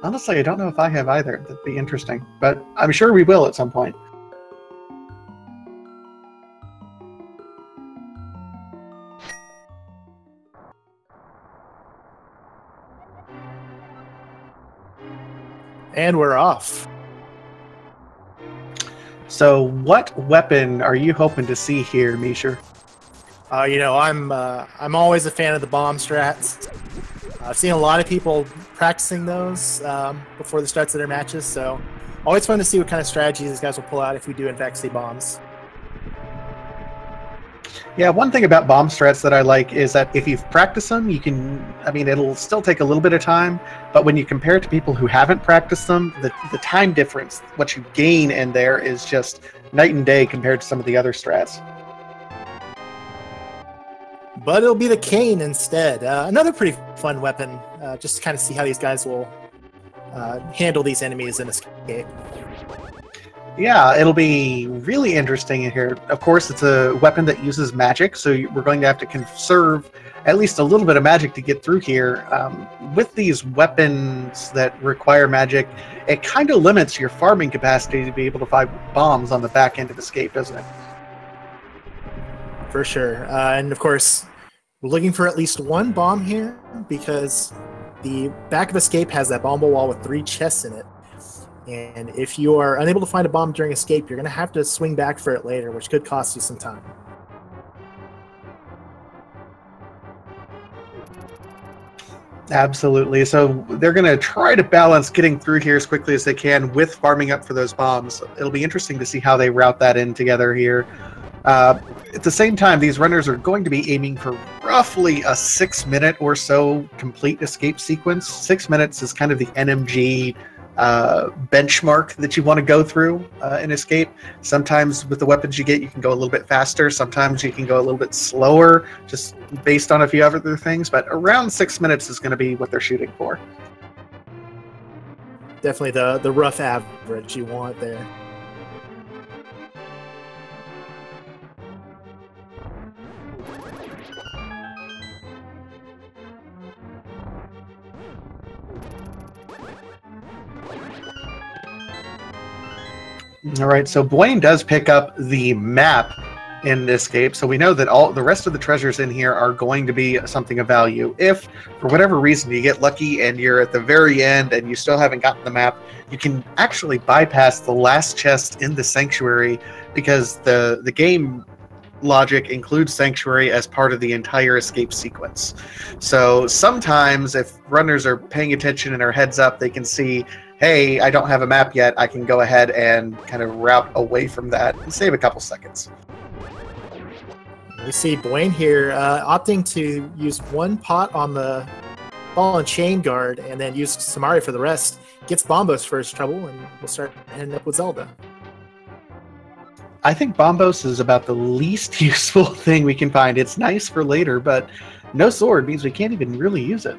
Honestly, I don't know if I have either. That'd be interesting, but I'm sure we will at some point. And we're off. So what weapon are you hoping to see here, Misha? You know, I'm always a fan of the bomb strats. I've seen a lot of people practicing those before the starts of their matches, so always fun to see what kind of strategies these guys will pull out if we do in fact see bombs. Yeah, one thing about bomb strats that I like is that if you've practiced them, you can, I mean, it'll still take a little bit of time, but when you compare it to people who haven't practiced them, the time difference, what you gain in there is just night and day compared to some of the other strats. But it'll be the cane instead. Another pretty fun weapon, just to kind of see how these guys will handle these enemies in Escape. Yeah, it'll be really interesting in here. Of course, it's a weapon that uses magic, so we're going to have to conserve at least a little bit of magic to get through here. With these weapons that require magic, it kind of limits your farming capacity to be able to find bombs on the back end of Escape, doesn't it? For sure. And of course, we're looking for at least one bomb here because the back of Escape has that bomb wall with 3 chests in it. And if you are unable to find a bomb during Escape, you're going to have to swing back for it later, which could cost you some time. Absolutely. So they're going to try to balance getting through here as quickly as they can with farming up for those bombs. It'll be interesting to see how they route that in together here. At the same time, these runners are going to be aiming for roughly a 6-minute or so complete escape sequence. 6 minutes is kind of the NMG benchmark that you want to go through in Escape. Sometimes with the weapons you get, you can go a little bit faster. Sometimes you can go a little bit slower, just based on a few other things. But around 6 minutes is going to be what they're shooting for. Definitely the rough average you want there. All right, so Buane does pick up the map in Escape, so we know that all the rest of the treasures in here are going to be something of value. If, for whatever reason, you get lucky and you're at the very end and you still haven't gotten the map, you can actually bypass the last chest in the Sanctuary because the game logic includes Sanctuary as part of the entire Escape sequence. So sometimes if runners are paying attention and are heads up, they can see, hey, I don't have a map yet, I can go ahead and kind of route away from that and save a couple seconds. We see Buane here opting to use 1 pot on the ball and chain guard and then use Samari for the rest. Gets Bombos for his trouble, and we'll start heading up with Zelda. I think Bombos is about the least useful thing we can find. It's nice for later, but no sword means we can't even really use it.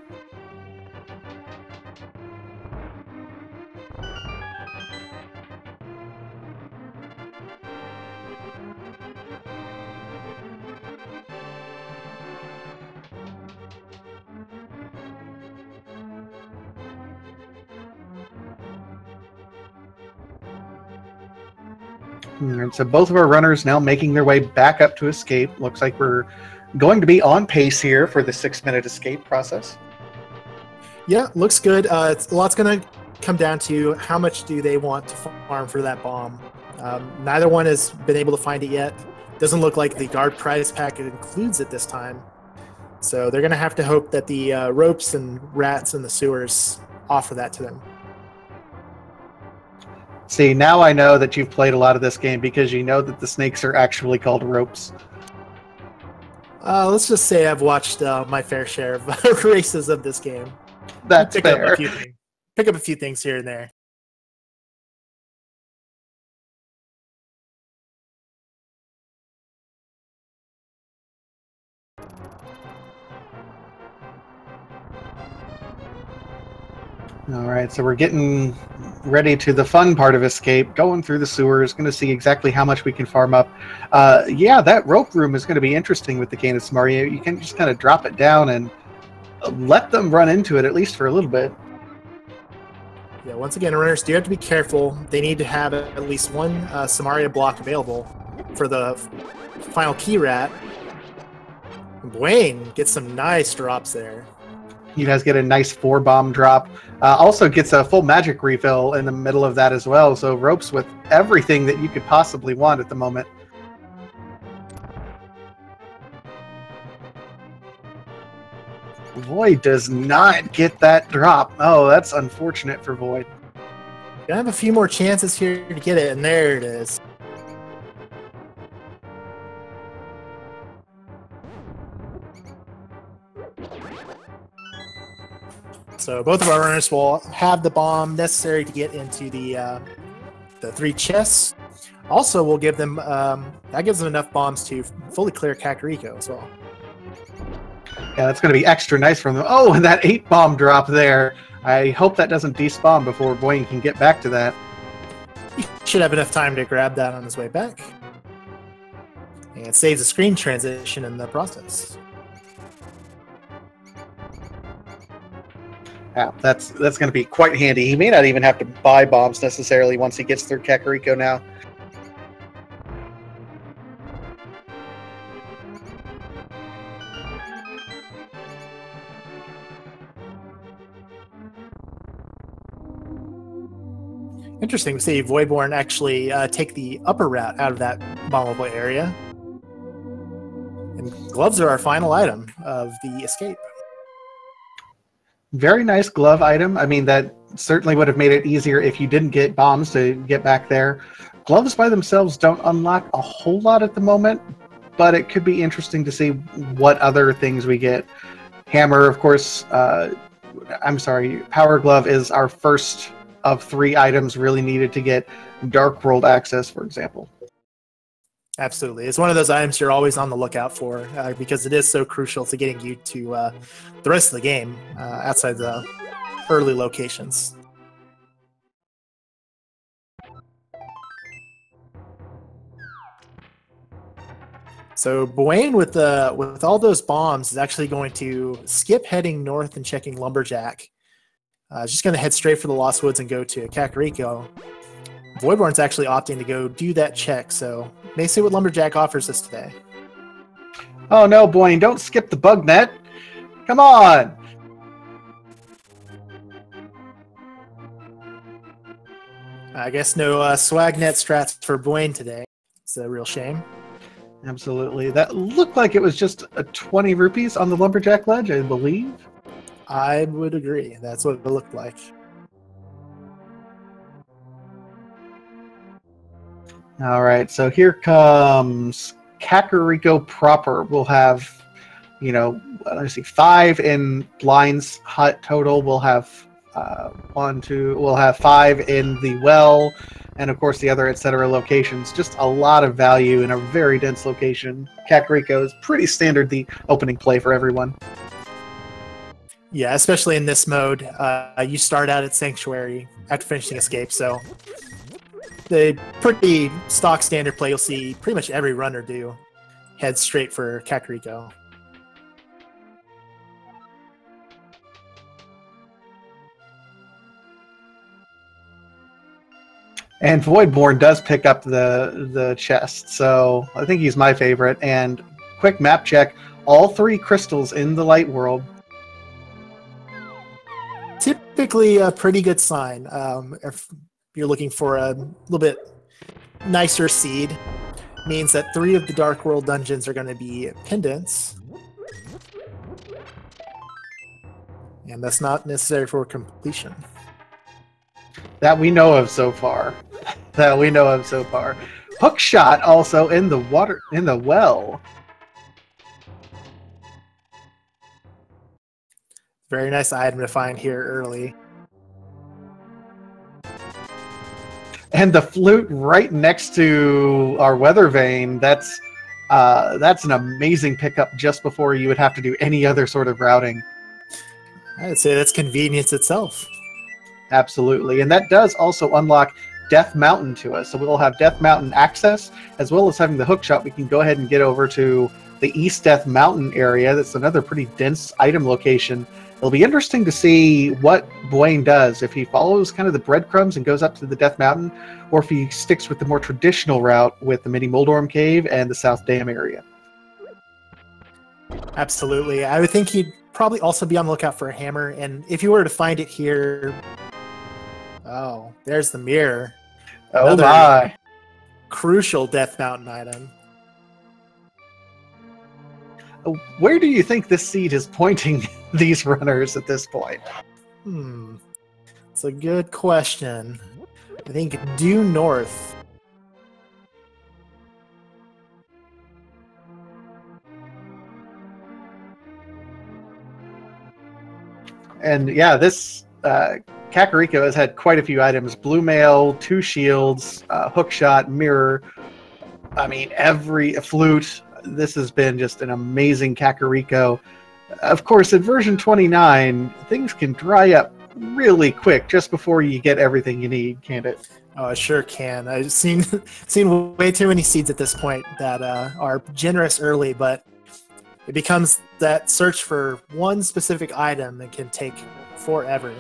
And so both of our runners now making their way back up to Escape. Looks like we're going to be on pace here for the 6-minute Escape process. Yeah, looks good. A lot's going to come down to how much do they want to farm for that bomb. Neither one has been able to find it yet. Doesn't look like the guard prize packet includes it this time. So they're going to have to hope that the ropes and rats in the sewers offer that to them. See, now I know that you've played a lot of this game because you know that the snakes are actually called ropes. Let's just say I've watched my fair share of races of this game. That's fair. Pick up a few things here and there. All right, so we're getting ready to the fun part of Escape, going through the sewers, going to see exactly how much we can farm up. Yeah, that rope room is going to be interesting with the Canis Mario. You can just kind of drop it down and let them run into it, at least for a little bit. Yeah, once again, runners do have to be careful. They need to have at least one Samaria block available for the final key rat. Buane gets some nice drops there. He does get a nice 4-bomb drop. Also gets a full magic refill in the middle of that as well. So ropes with everything that you could possibly want at the moment. Void does not get that drop. Oh, that's unfortunate for Void. Gonna have a few more chances here to get it, and there it is. So both of our runners will have the bomb necessary to get into the 3 chests. Also, we'll give them that gives them enough bombs to fully clear Kakariko as well. Yeah, that's going to be extra nice from them. Oh, and that 8-bomb drop there. I hope that doesn't despawn before Buane can get back to that. He should have enough time to grab that on his way back. And saves a screen transition in the process. Yeah, that's going to be quite handy. He may not even have to buy bombs necessarily once he gets through Kakariko now. Interesting to see Voidborn actually take the upper route out of that bombable area. And gloves are our final item of the escape. Very nice glove item. I mean, that certainly would have made it easier if you didn't get bombs to get back there. Gloves by themselves don't unlock a whole lot at the moment, but it could be interesting to see what other things we get. Hammer, of course, I'm sorry, Power Glove is our first of 3 items really needed to get Dark World access, for example. Absolutely. It's one of those items you're always on the lookout for because it is so crucial to getting you to the rest of the game outside the early locations. So Buane with all those bombs is actually going to skip heading north and checking Lumberjack. Just going to head straight for the Lost Woods and go to Kakariko. Voidborn's actually opting to go do that check, so may see what Lumberjack offers us today. Oh no, Buane, don't skip the bug net. Come on! I guess no swag net strats for Buane today. It's a real shame. Absolutely. That looked like it was just a 20 rupees on the Lumberjack ledge, I believe. I would agree. That's what it looked like. All right, so here comes Kakariko proper. We'll have, you know, let's see, 5 in Blind's hut total. We'll have 1, 2. We'll have 5 in the well, and of course the other etc. locations. Just a lot of value in a very dense location. Kakariko is pretty standard the opening play for everyone. Yeah, especially in this mode, you start out at Sanctuary after finishing Escape, so the pretty stock standard play you'll see pretty much every runner do. Head straight for Kakariko. And Voidborn does pick up the chest, so I think he's my favorite. And quick map check, all 3 crystals in the light world. Typically a pretty good sign. If you're looking for a little bit nicer seed, means that 3 of the Dark World dungeons are going to be pendants. And that's not necessary for completion. That we know of so far. That we know of so far. Hook shot also in the water, in the well. Very nice item to find here early. And the flute right next to our weather vane, that's an amazing pickup just before you would have to do any other sort of routing. I'd say that's convenience itself. Absolutely. And that does also unlock Death Mountain to us. So we'll have Death Mountain access, as well as having the hook shot. We can go ahead and get over to the East Death Mountain area. That's another pretty dense item location. It'll be interesting to see what Buane does, if he follows kind of the breadcrumbs and goes up to the Death Mountain, or if he sticks with the more traditional route with the Mini Moldorm Cave and the South Dam area. Absolutely. I would think he'd probably also be on the lookout for a hammer, and if you were to find it here... Oh, there's the mirror. Oh Another my! crucial Death Mountain item. Where do you think this seed is pointing these runners at this point? It's a good question. I think due north. And yeah, this Kakariko has had quite a few items. Blue mail, 2 shields, hook shot, mirror. I mean, every flute. This has been just an amazing Kakariko. Of course, in version 29, things can dry up really quick just before you get everything you need, can't it? Oh, it sure can. I've seen way too many seeds at this point that are generous early, but it becomes that search for one specific item that can take forever.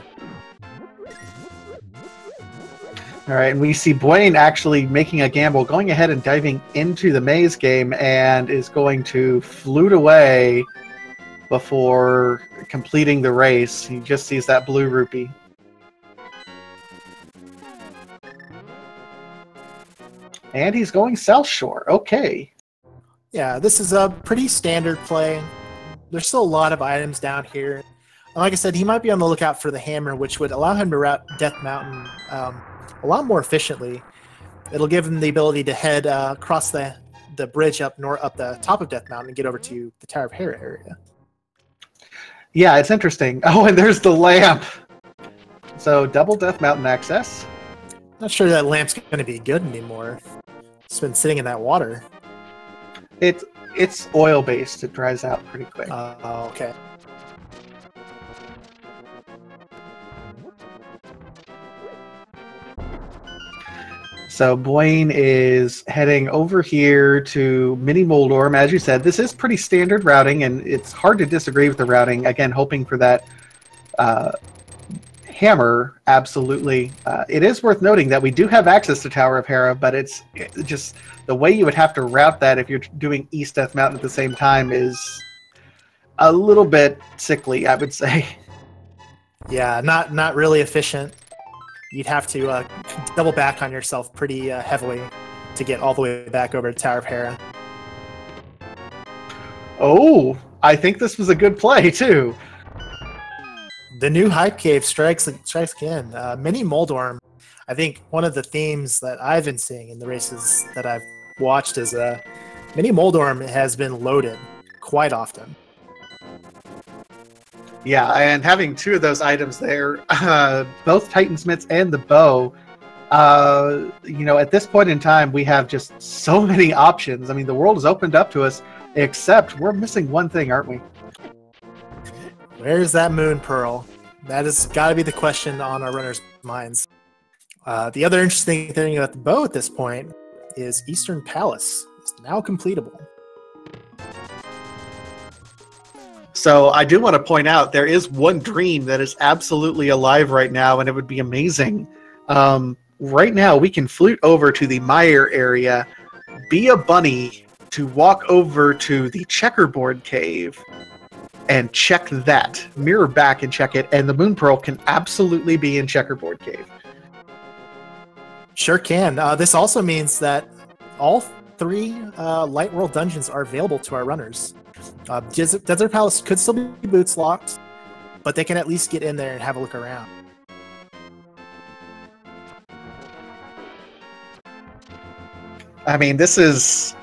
All right, and we see Buane actually making a gamble, going ahead and diving into the maze game, and is going to flute away before completing the race. He just sees that blue rupee. And he's going South Shore. Okay. Yeah, this is a pretty standard play. There's still a lot of items down here. And like I said, he might be on the lookout for the hammer, which would allow him to route Death Mountain a lot more efficiently. It'll give him the ability to head across the bridge up the top of Death Mountain and get over to the Tower of Hera area. Yeah, it's interesting. Oh, and there's the lamp. So double Death Mountain access. Not sure that lamp's going to be good anymore. It's been sitting in that water. It's oil based. It dries out pretty quick. Okay. So Buane is heading over here to Mini Moldorm. As you said, this is pretty standard routing, and it's hard to disagree with the routing. Again, hoping for that hammer, absolutely. It is worth noting that we do have access to Tower of Hera, but it's just the way you would have to route that if you're doing East Death Mountain at the same time is a little bit sickly, I would say. Yeah, not really efficient. You'd have to double back on yourself pretty heavily to get all the way back over to Tower of Hera. Oh, I think this was a good play, too. The new Hype Cave strikes again. Mini Moldorm, I think one of the themes that I've been seeing in the races that I've watched is Mini Moldorm has been loaded quite often. Yeah, and having 2 of those items there, both Titansmiths and the bow, at this point in time, we have just so many options. I mean, the world has opened up to us, except we're missing one thing, aren't we? Where's that moon pearl? That has got to be the question on our runners' minds. The other interesting thing about the bow at this point is Eastern Palace is now completable. So I do want to point out there is one dream that is absolutely alive right now, and it would be amazing. Right now, we can flute over to the Meyer area, be a bunny to walk over to the Checkerboard Cave, and check that. Mirror back and check it, and the Moon Pearl can absolutely be in Checkerboard Cave. Sure can. This also means that all 3 Light World dungeons are available to our runners. Desert Palace could still be boots locked, but they can at least get in there and have a look around. I mean, this is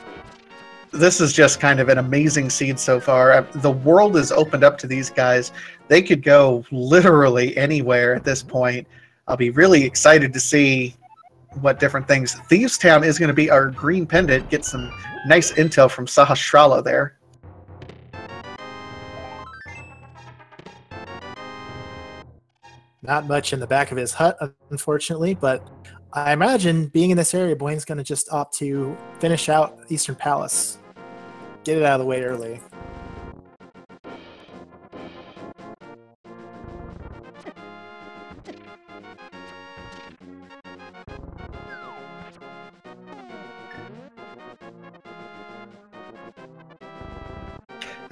just kind of an amazing seed so far. The world is opened up to these guys. They could go literally anywhere at this point. I'll be really excited to see what different things. Thieves Town is going to be our green pendant. Get some nice intel from Sahasrara there. Not much in the back of his hut, unfortunately, but I imagine being in this area, Buane's going to just opt to finish out Eastern Palace. Get it out of the way early.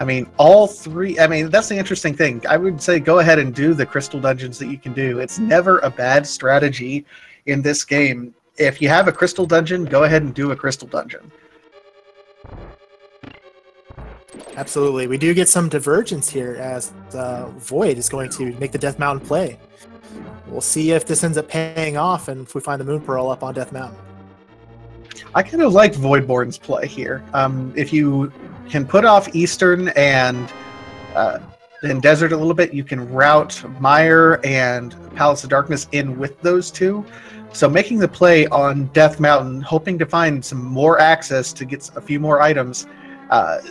I mean, all three. I mean, that's the interesting thing. I would say go ahead and do the crystal dungeons that you can do. It's never a bad strategy in this game. If you have a crystal dungeon, go ahead and do a crystal dungeon. Absolutely. We do get some divergence here as Void is going to make the Death Mountain play. We'll see if this ends up paying off and if we find the Moon Pearl up on Death Mountain. I kind of like Voidborn's play here. If you can put off Eastern and Desert a little bit, you can route Mire and Palace of Darkness in with those two. So making the play on Death Mountain, hoping to find some more access to get a few more items,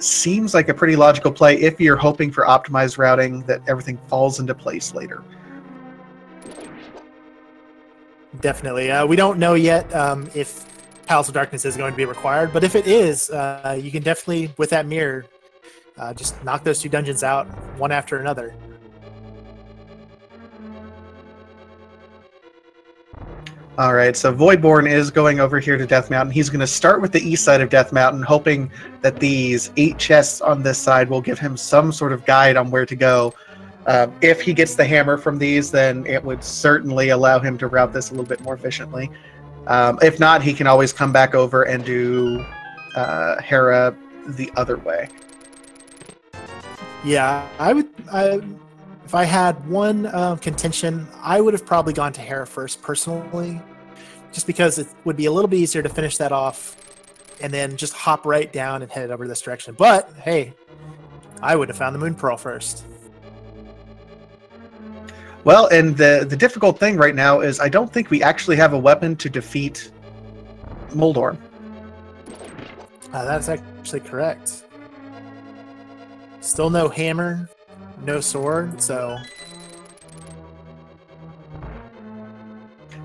seems like a pretty logical play if you're hoping for optimized routing that everything falls into place later. Definitely. We don't know yet if Palace of Darkness is going to be required, but if it is, you can definitely, with that mirror, just knock those two dungeons out one after another. All right, so Voidborn is going over here to Death Mountain. He's going to start with the east side of Death Mountain, hoping that these 8 chests on this side will give him some sort of guide on where to go. If he gets the hammer from these, then it would certainly allow him to route this a little bit more efficiently. If not, he can always come back over and do Hera the other way. Yeah, if I had one contention, I would have probably gone to Hera first personally, just because it would be a little bit easier to finish that off and then just hop right down and head over this direction. But hey, I would have found the Moon Pearl first. Well, and the difficult thing right now is I don't think we actually have a weapon to defeat Moldorm. That's actually correct. Still no hammer, no sword, so...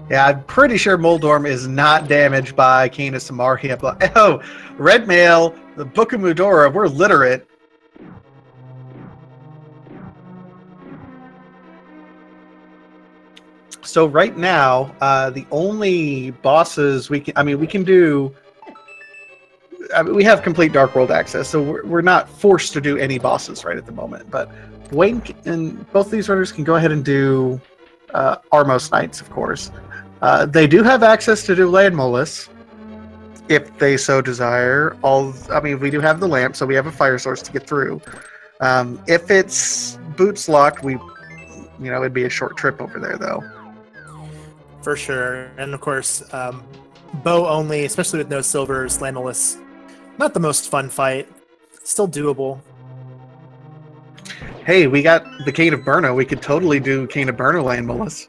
Yeah, I'm pretty sure Moldorm is not damaged by Canis Amaria. But, oh, Red Mail, the Book of Mudora, we're literate. So right now, the only bosses we can do... we have complete Dark World access, so we're not forced to do any bosses right at the moment. But Buane and both these runners can go ahead and do Armos Knights, of course. They do have access to do Land Molus, if they so desire. We do have the lamp, so we have a fire source to get through. If it's boots locked, it'd be a short trip over there, though. For sure, and of course, bow only, especially with no silvers, Land Molus. Not the most fun fight. Still doable. Hey, we got the Cane of Burna. We could totally do Cane of Burna Land Molus.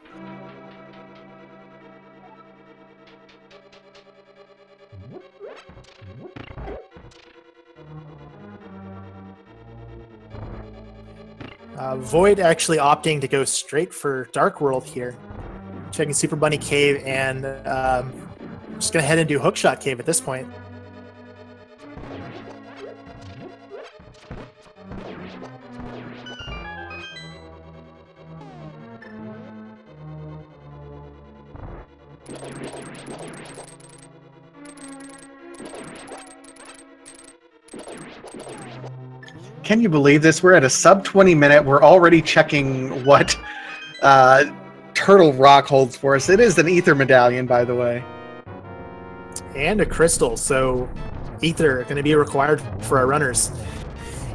Void actually opting to go straight for Dark World here. Checking Super Bunny Cave and just going to head into Hookshot Cave at this point. Can you believe this? We're at a sub 20 minute. We're already checking what Turtle Rock holds for us. It is an Ether Medallion, by the way. And a Crystal, so Ether going to be required for our runners.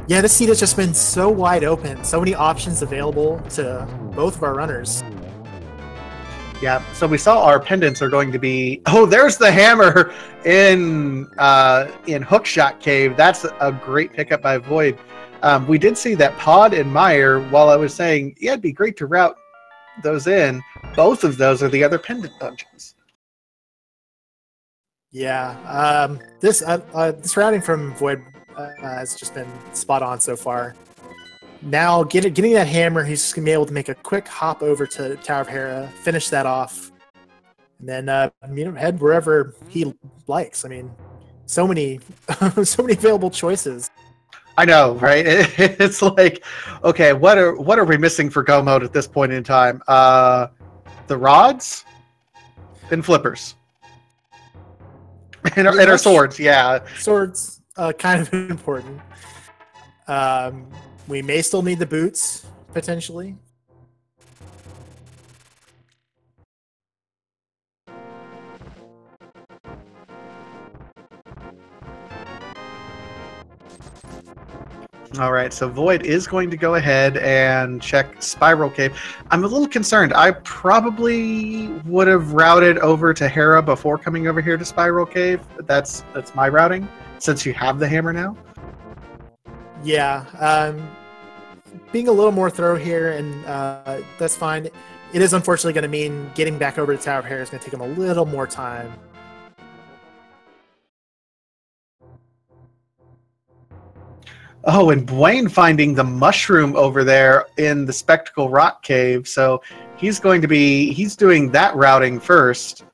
Yeah, this seat has just been so wide open. So many options available to both of our runners. Yeah, so we saw our pendants are going to be... Oh, there's the hammer in Hookshot Cave. That's a great pickup by Void. We did see that Pod and Mire, while I was saying, yeah, it'd be great to route those in. Both of those are the other pendant dungeons. Yeah, this routing from Void has just been spot on so far. Now, getting that hammer, he's just going to be able to make a quick hop over to Tower of Hera, finish that off, and then head wherever he likes. I mean, so many available choices. I know, right? It's like, okay, what are we missing for Go mode at this point in time? The rods and flippers. And our swords, yeah. Swords, kind of important. We may still need the boots, potentially. All right, so Void is going to go ahead and check Spiral Cave. I'm a little concerned. I probably would have routed over to Hera before coming over here to Spiral Cave. That's my routing, since you have the hammer now. Yeah, being a little more thorough here, and that's fine. It is unfortunately going to mean getting back over to Tower of Hera is going to take him a little more time. Oh, and Buane finding the mushroom over there in the Spectacle Rock Cave. So he's doing that routing first.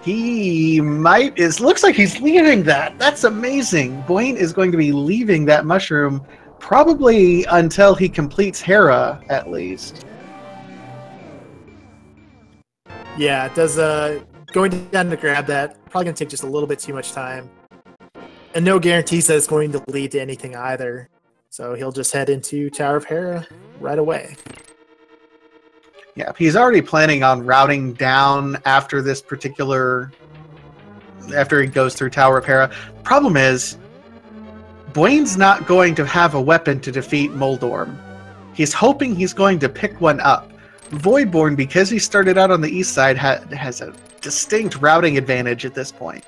Looks like he's leaving that. That's amazing. Buane is going to be leaving that mushroom probably until he completes Hera, at least. Yeah, it does. Going down to grab that, probably going to take just a little bit too much time. And no guarantees that it's going to lead to anything either. So he'll just head into Tower of Hera right away. Yeah, he's already planning on routing down after he goes through Tower of Hera. Problem is, Buane's not going to have a weapon to defeat Moldorm. He's hoping he's going to pick one up. Voidborn, because he started out on the east side, has a distinct routing advantage at this point.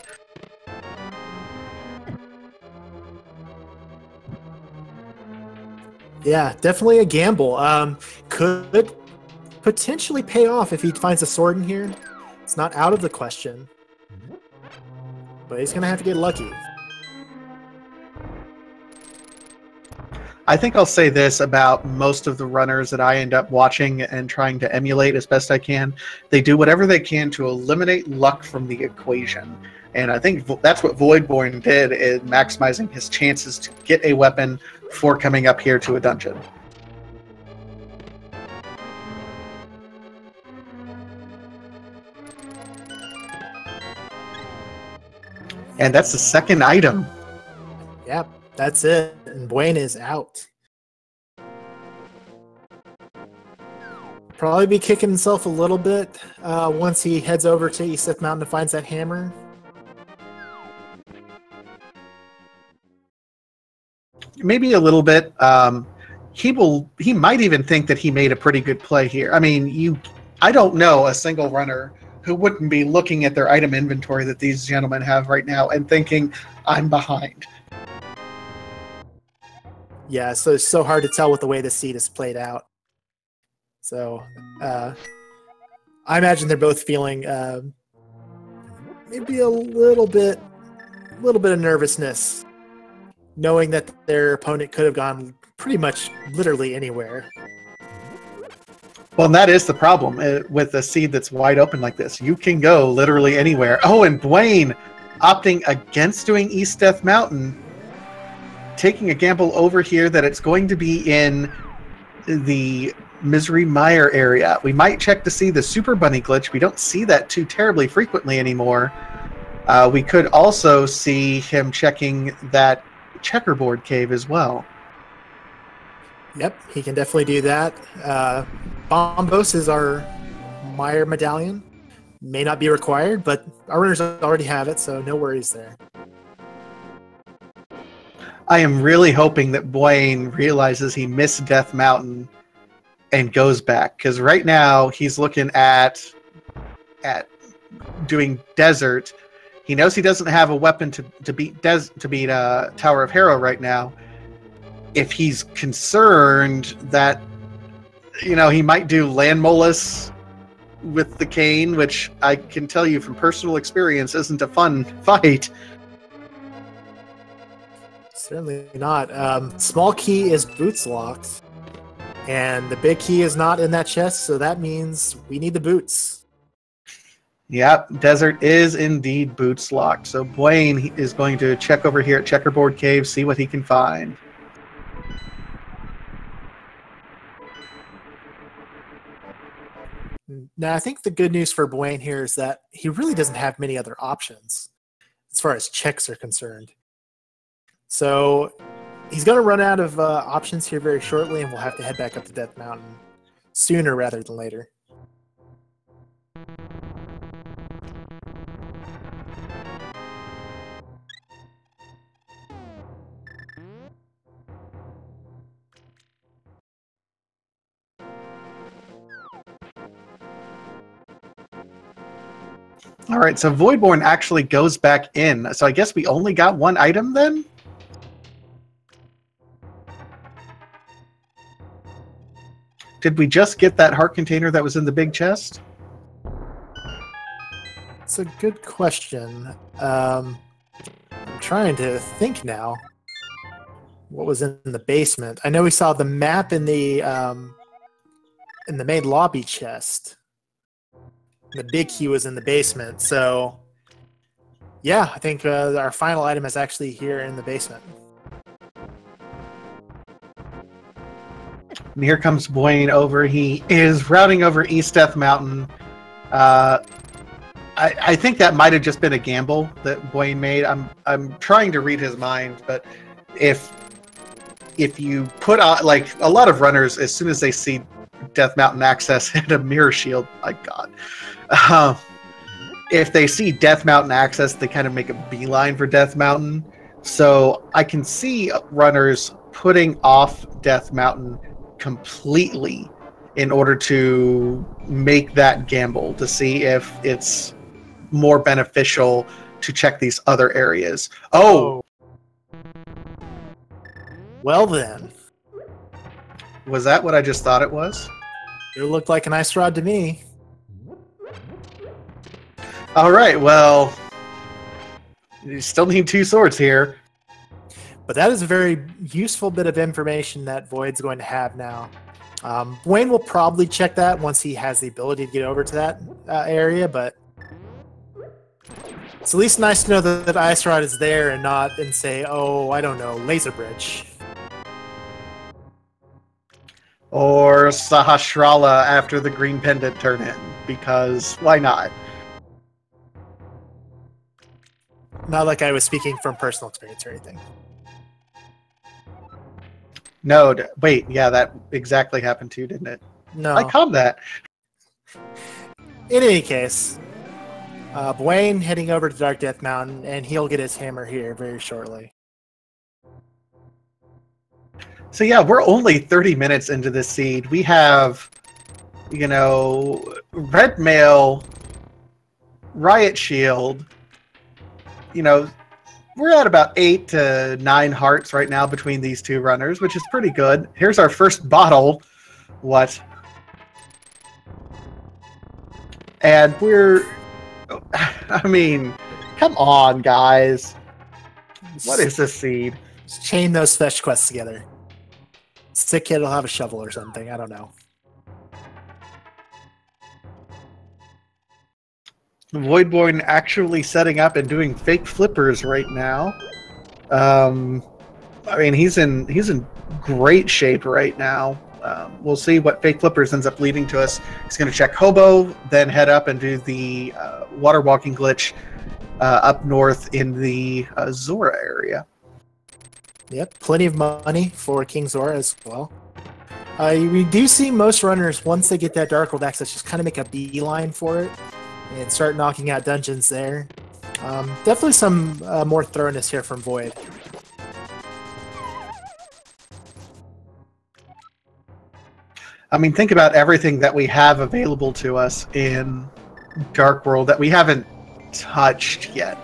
Yeah, definitely a gamble. Could potentially pay off if he finds a sword in here. It's not out of the question. But he's going to have to get lucky. I think I'll say this about most of the runners that I end up watching and trying to emulate as best I can. They do whatever they can to eliminate luck from the equation. And I think that's what Voidborn did in maximizing his chances to get a weapon before coming up here to a dungeon. And that's the second item. Yep, that's it. And Buane is out. Probably be kicking himself a little bit once he heads over to East Sith Mountain and finds that hammer. Maybe a little bit. He might even think that he made a pretty good play here. I mean, I don't know a single runner who wouldn't be looking at their item inventory that these gentlemen have right now and thinking, I'm behind. Yeah, so it's so hard to tell with the way the seed is played out. So I imagine they're both feeling maybe a little bit of nervousness, knowing that their opponent could have gone pretty much literally anywhere. Well, and that is the problem with a seed that's wide open like this. You can go literally anywhere. Oh, and Buane opting against doing East Death Mountain, taking a gamble over here that it's going to be in the Misery Mire area. We might check to see the Super Bunny glitch. We don't see that too terribly frequently anymore. We could also see him checking that checkerboard cave as well. Yep, he can definitely do that. Bombos is our Mire medallion. May not be required, but our runners already have it, so no worries there. I am really hoping that Buane realizes he missed Death Mountain and goes back, because right now he's looking at doing Desert. He knows he doesn't have a weapon to beat Tower of Hera right now. If he's concerned that, he might do Land Molus with the cane, which I can tell you from personal experience isn't a fun fight. Certainly not. Small key is boots locked, and the big key is not in that chest, so that means we need the boots. Yep, Desert is indeed boots locked. So Buane is going to check over here at Checkerboard Cave, see what he can find. Now, I think the good news for Buane here is that he really doesn't have many other options as far as checks are concerned. So he's going to run out of options here very shortly, and we'll have to head back up to Death Mountain sooner rather than later. All right, so Voidborn actually goes back in. So I guess we only got one item then? Did we just get that heart container that was in the big chest? It's a good question. I'm trying to think now. What was in the basement? I know we saw the map in the main lobby chest. The big key was in the basement, so yeah, I think our final item is actually here in the basement. And here comes Buane over. He is routing over East Death Mountain. I think that might have just been a gamble that Buane made. I'm trying to read his mind, but if you put out, like, a lot of runners, as soon as they see Death Mountain access and a mirror shield, my God. If they see Death Mountain access, they kind of make a beeline for Death Mountain. So I can see runners putting off Death Mountain completely in order to make that gamble to see if it's more beneficial to check these other areas. Oh! Well then. Was that what I just thought it was? It looked like an ice rod to me. All right, well, you still need 2 swords here. But that is a very useful bit of information that Void's going to have now. Buane will probably check that once he has the ability to get over to that area, but it's at least nice to know that Ice Rod is there and not in, say, oh, I don't know, Laser Bridge. Or Sahasrara after the green pendant turn in, because why not? Not like I was speaking from personal experience or anything. No, wait, yeah, that exactly happened too, didn't it? No. I called that. In any case, Buane heading over to Dark Death Mountain, and he'll get his hammer here very shortly. So yeah, we're only 30 minutes into this seed. We have, you know, Red Mail, Riot Shield. You know, we're at about 8 to 9 hearts right now between these 2 runners, which is pretty good. Here's our first bottle. What? And we're... I mean, come on, guys. What is this seed? Just chain those fetch quests together. Sick kid will have a shovel or something. I don't know. Voidborn actually setting up and doing fake flippers right now. I mean, he's in great shape right now. We'll see what fake flippers ends up leading to us. He's going to check Hobo, then head up and do the water walking glitch up north in the Zora area. Yep, plenty of money for King Zora as well. We do see most runners, once they get that Dark World access, just kind of make a beeline for it and start knocking out dungeons there. Definitely some more thoroughness here from Void. I mean, think about everything that we have available to us in Dark World that we haven't touched yet.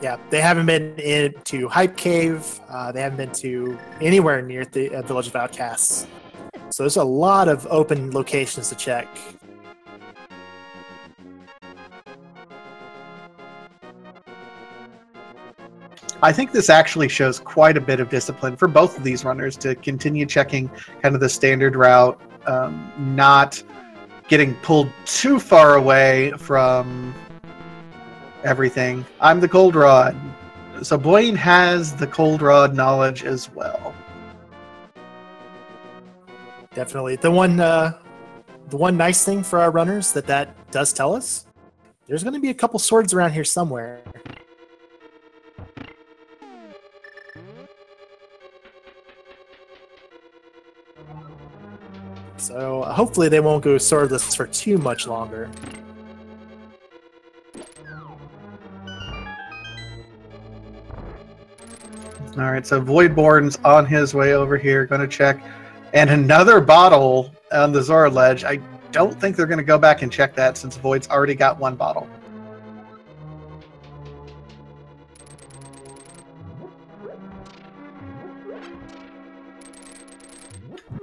Yeah, they haven't been into Hype Cave. They haven't been to anywhere near the Village of Outcasts. So there's a lot of open locations to check. I think this actually shows quite a bit of discipline for both of these runners to continue checking kind of the standard route, not getting pulled too far away from everything. I'm the Cold Rod. So Buane has the Cold Rod knowledge as well. Definitely. The one nice thing for our runners that does tell us, there's going to be a couple swords around here somewhere. So hopefully they won't go swordless for too much longer. All right, so Voidborn's on his way over here, going to check. And another bottle on the Zora ledge. I don't think they're going to go back and check that since Void's already got one bottle.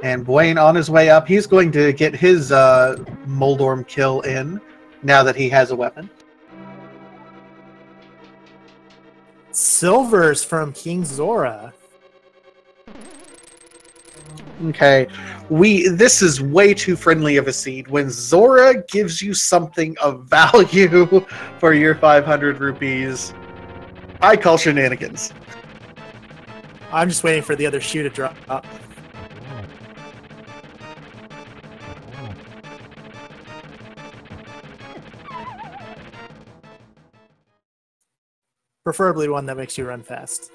And Buane on his way up. He's going to get his Moldorm kill in now that he has a weapon. Silvers from King Zora. Okay, this is way too friendly of a seed. When Zora gives you something of value for your 500 rupees, I call shenanigans. I'm just waiting for the other shoe to drop. Preferably one that makes you run fast.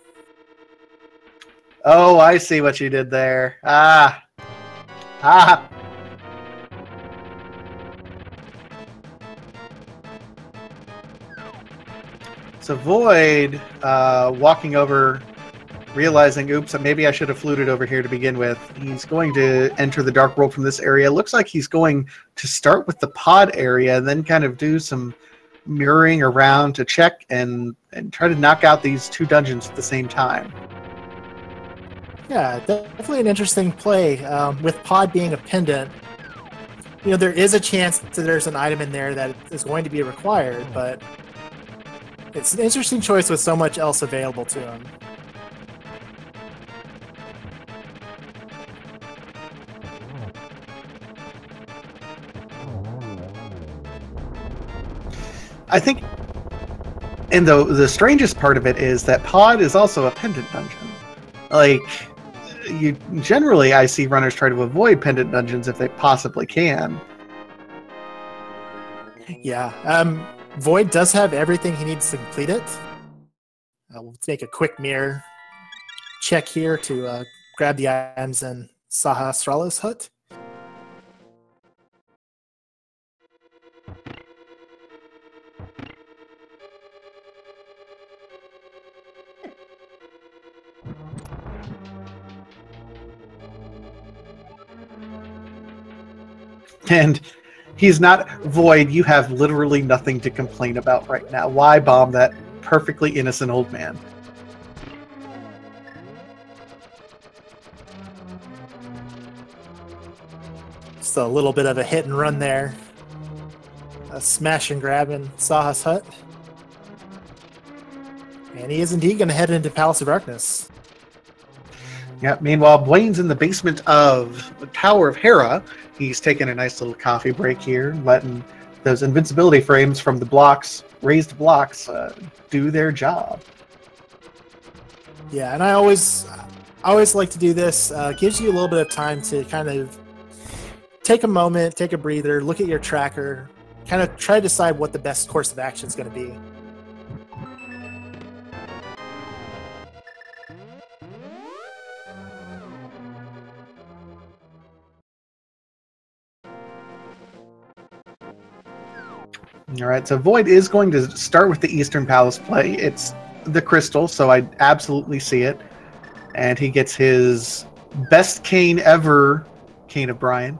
Oh, I see what you did there. Ah. Ah. So Void, walking over, realizing, oops, maybe I should have fluted over here to begin with. He's going to enter the Dark World from this area. Looks like he's going to start with the pod area and then kind of do some mirroring around to check and try to knock out these two dungeons at the same time. Yeah, definitely an interesting play. With pod being a pendant, you know, there is a chance that there's an item in there that is going to be required, but it's an interesting choice with so much else available to him. I think, and the strangest part of it is that pod is also a pendant dungeon. Like, generally I see runners try to avoid pendant dungeons if they possibly can. Yeah, Void does have everything he needs to complete it. We'll take a quick mirror check here to grab the items in Sahasrala's hut. And he's not Void. You have literally nothing to complain about right now. Why bomb that perfectly innocent old man? Just a little bit of a hit and run there. A smash and grab in Saha's hut. And he is indeed going to head into Palace of Darkness. Yeah, meanwhile, Buane's in the basement of the Tower of Hera. He's taking a nice little coffee break here, letting those invincibility frames from the blocks, raised blocks, do their job. Yeah, and I always like to do this. Gives you a little bit of time to kind of take a moment, take a breather, look at your tracker, kind of try to decide what the best course of action is going to be. All right, so Void is going to start with the Eastern Palace play. It's the crystal, so I absolutely see it. And he gets his best cane ever, Cane of Brian.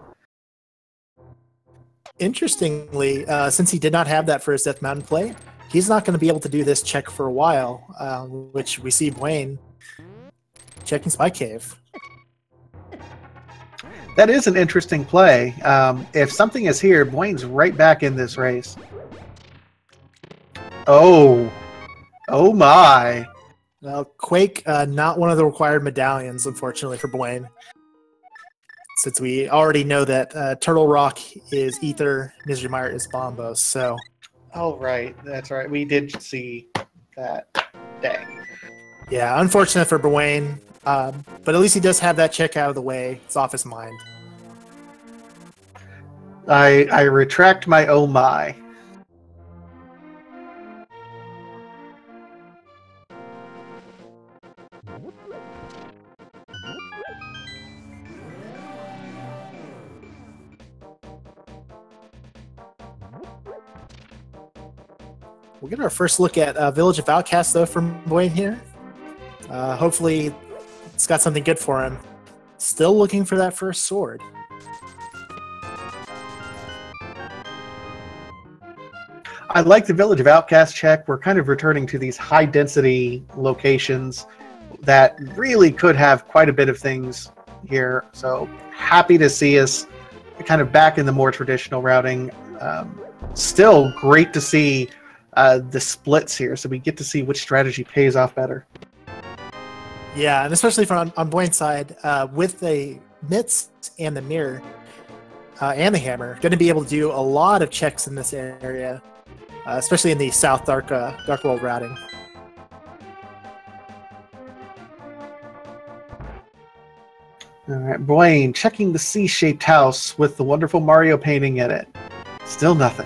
Interestingly, since he did not have that for his Death Mountain play, he's not going to be able to do this check for a while, which we see Buane checking Spy Cave. That is an interesting play. If something is here, Buane's right back in this race. Oh. Oh my. Well, Quake, not one of the required medallions, unfortunately, for Buane. Since we already know that Turtle Rock is Ether, Misery Mire is Bombos, so... Oh, right. That's right. We did see that. Dang. Yeah, unfortunate for Buane, but at least he does have that check out of the way. It's off his mind. I retract my oh my. We'll get our first look at Village of Outcasts, though, from Buane here. Hopefully, it's got something good for him. Still looking for that first sword. I like the Village of Outcasts check. We're kind of returning to these high-density locations that really could have quite a bit of things here. So happy to see us kind of back in the more traditional routing. Still great to see the splits here, so we get to see which strategy pays off better. Yeah, and especially from on Buane's side, with the mitts and the mirror and the hammer, going to be able to do a lot of checks in this area. Especially in the South Dark World routing. All right, Buane checking the C-shaped house with the wonderful Mario painting in it. Still nothing.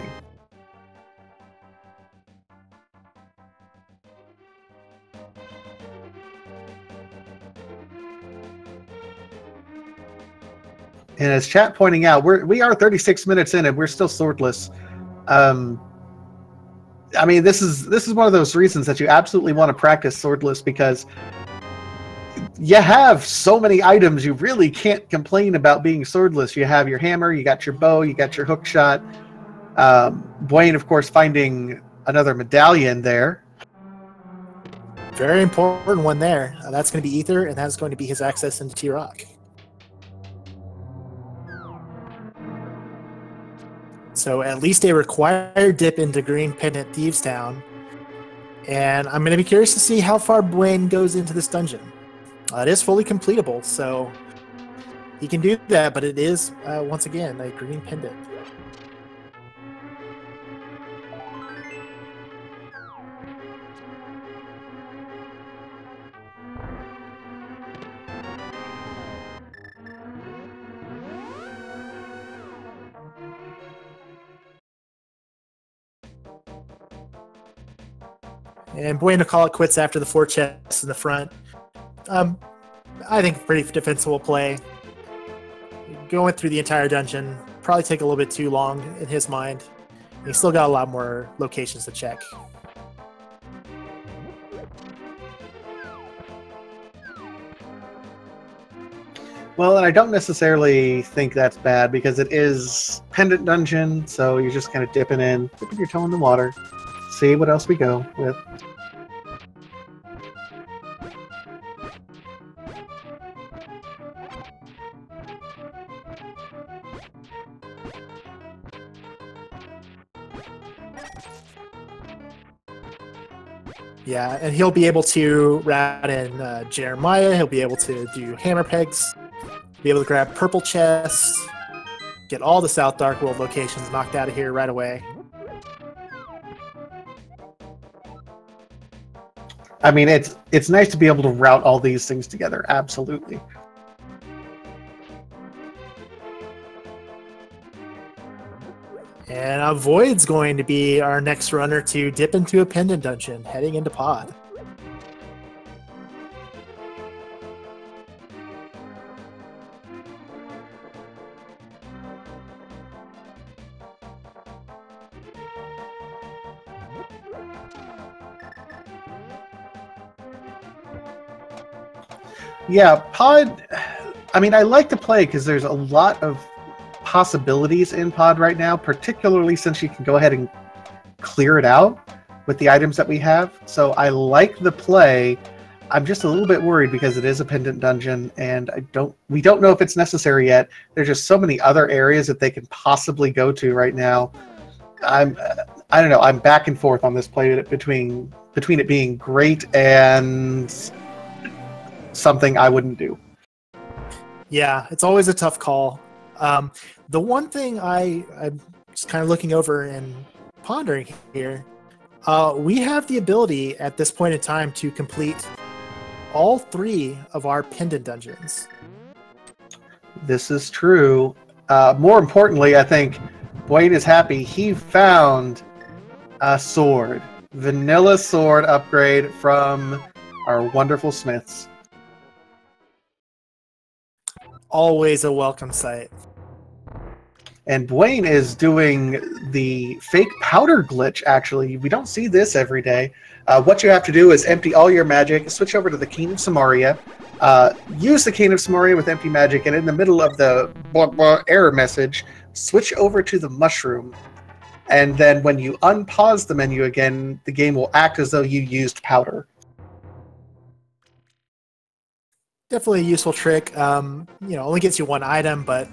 And as chat pointing out, we are 36 minutes in and we're still swordless. I mean, this is one of those reasons that you absolutely want to practice swordless, because you have so many items you really can't complain about being swordless. You have your hammer, you got your bow, you got your hook shot. Buane, of course, finding another medallion there. Very important one there. That's going to be Ether, and that's going to be his access into T-Rock. So at least a required dip into Green Pendant Thieves Town. And I'm going to be curious to see how far Buane goes into this dungeon. It is fully completable, so he can do that, but it is, once again, a Green Pendant. And Buane will call it quits after the 4 chests in the front. I think pretty defensible play. Going through the entire dungeon probably take a little bit too long in his mind. He's still got a lot more locations to check. Well, and I don't necessarily think that's bad, because it is Pendant Dungeon, so you're just kind of dipping your toe in the water. See what else we go with. Yeah, and he'll be able to route in Jeremiah. He'll be able to do hammer pegs. Be able to grab purple chests. Get all the South Dark World locations knocked out of here right away. I mean, it's nice to be able to route all these things together. Absolutely. And Void's going to be our next runner to dip into a Pendant Dungeon, heading into Pod. Yeah, Pod, I mean, I like to play because there's a lot of possibilities in Pod right now, particularly since you can go ahead and clear it out with the items that we have. So I like the play. I'm just a little bit worried because it is a Pendant Dungeon, and we don't know if it's necessary yet. There's just so many other areas that they can possibly go to right now. I don't know. I'm back and forth on this play between it being great and something I wouldn't do. Yeah, it's always a tough call. The one thing I'm just kind of looking over and pondering here, we have the ability at this point in time to complete all 3 of our Pendant Dungeons. This is true. More importantly, I think Buane is happy he found a sword. Vanilla sword upgrade from our wonderful smiths. Always a welcome sight. And Buane is doing the fake powder glitch, actually. We don't see this every day. What you have to do is empty all your magic, switch over to the Cane of Samaria, use the Cane of Samaria with empty magic, and in the middle of the blah, blah, error message, switch over to the mushroom. And then when you unpause the menu again, the game will act as though you used powder. Definitely a useful trick. Only gets you one item, but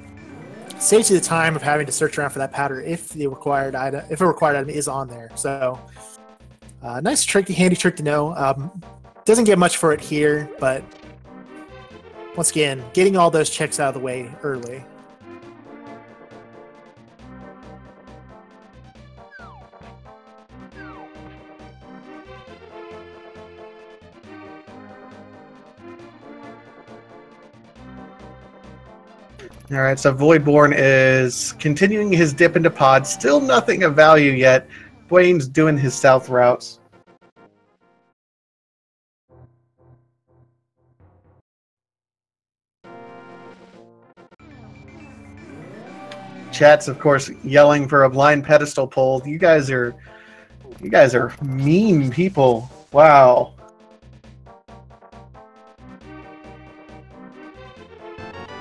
saves you the time of having to search around for that powder if a required item is on there. So, nice trick, handy trick to know. Doesn't get much for it here, but once again, getting all those checks out of the way early. All right, so Voidborn is continuing his dip into pod. Still nothing of value yet. Buane's doing his south routes. Chat's, of course, yelling for a blind pedestal pull. You guys are mean people. Wow.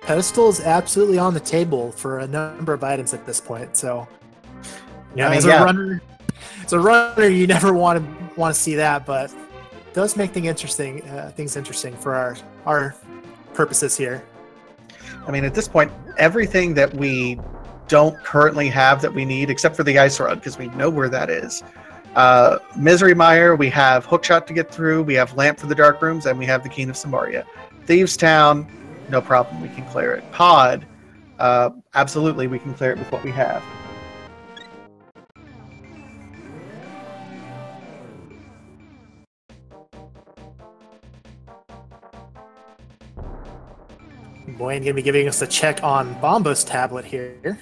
Pedestal is absolutely on the table for a number of items at this point. So, as a runner, you never want to see that, but it does make things interesting for our purposes here. I mean, at this point, everything that we don't currently have that we need, except for the ice rod, because we know where that is. Misery Mire, we have Hookshot to get through, we have Lamp for the Dark Rooms, and we have the Cane of Samaria. Thieves Town, no problem, we can clear it. Pod, absolutely, we can clear it with what we have. Buane going to be giving us a check on Bombo's tablet here.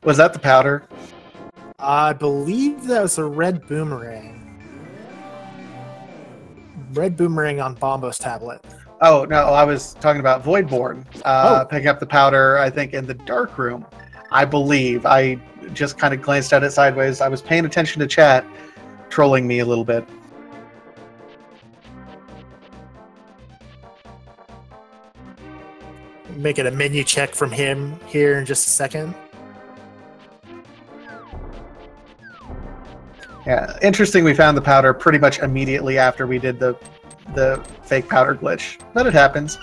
Was that the powder? I believe that was a red boomerang. Red boomerang on Bombo's tablet. Oh, no, I was talking about Voidborn. Picking up the powder, I think, in the dark room. I believe. I just kind of glanced at it sideways. I was paying attention to chat, trolling me a little bit. Make it a menu check from him here in just a second. Yeah, interesting. We found the powder pretty much immediately after we did the fake powder glitch, but it happens.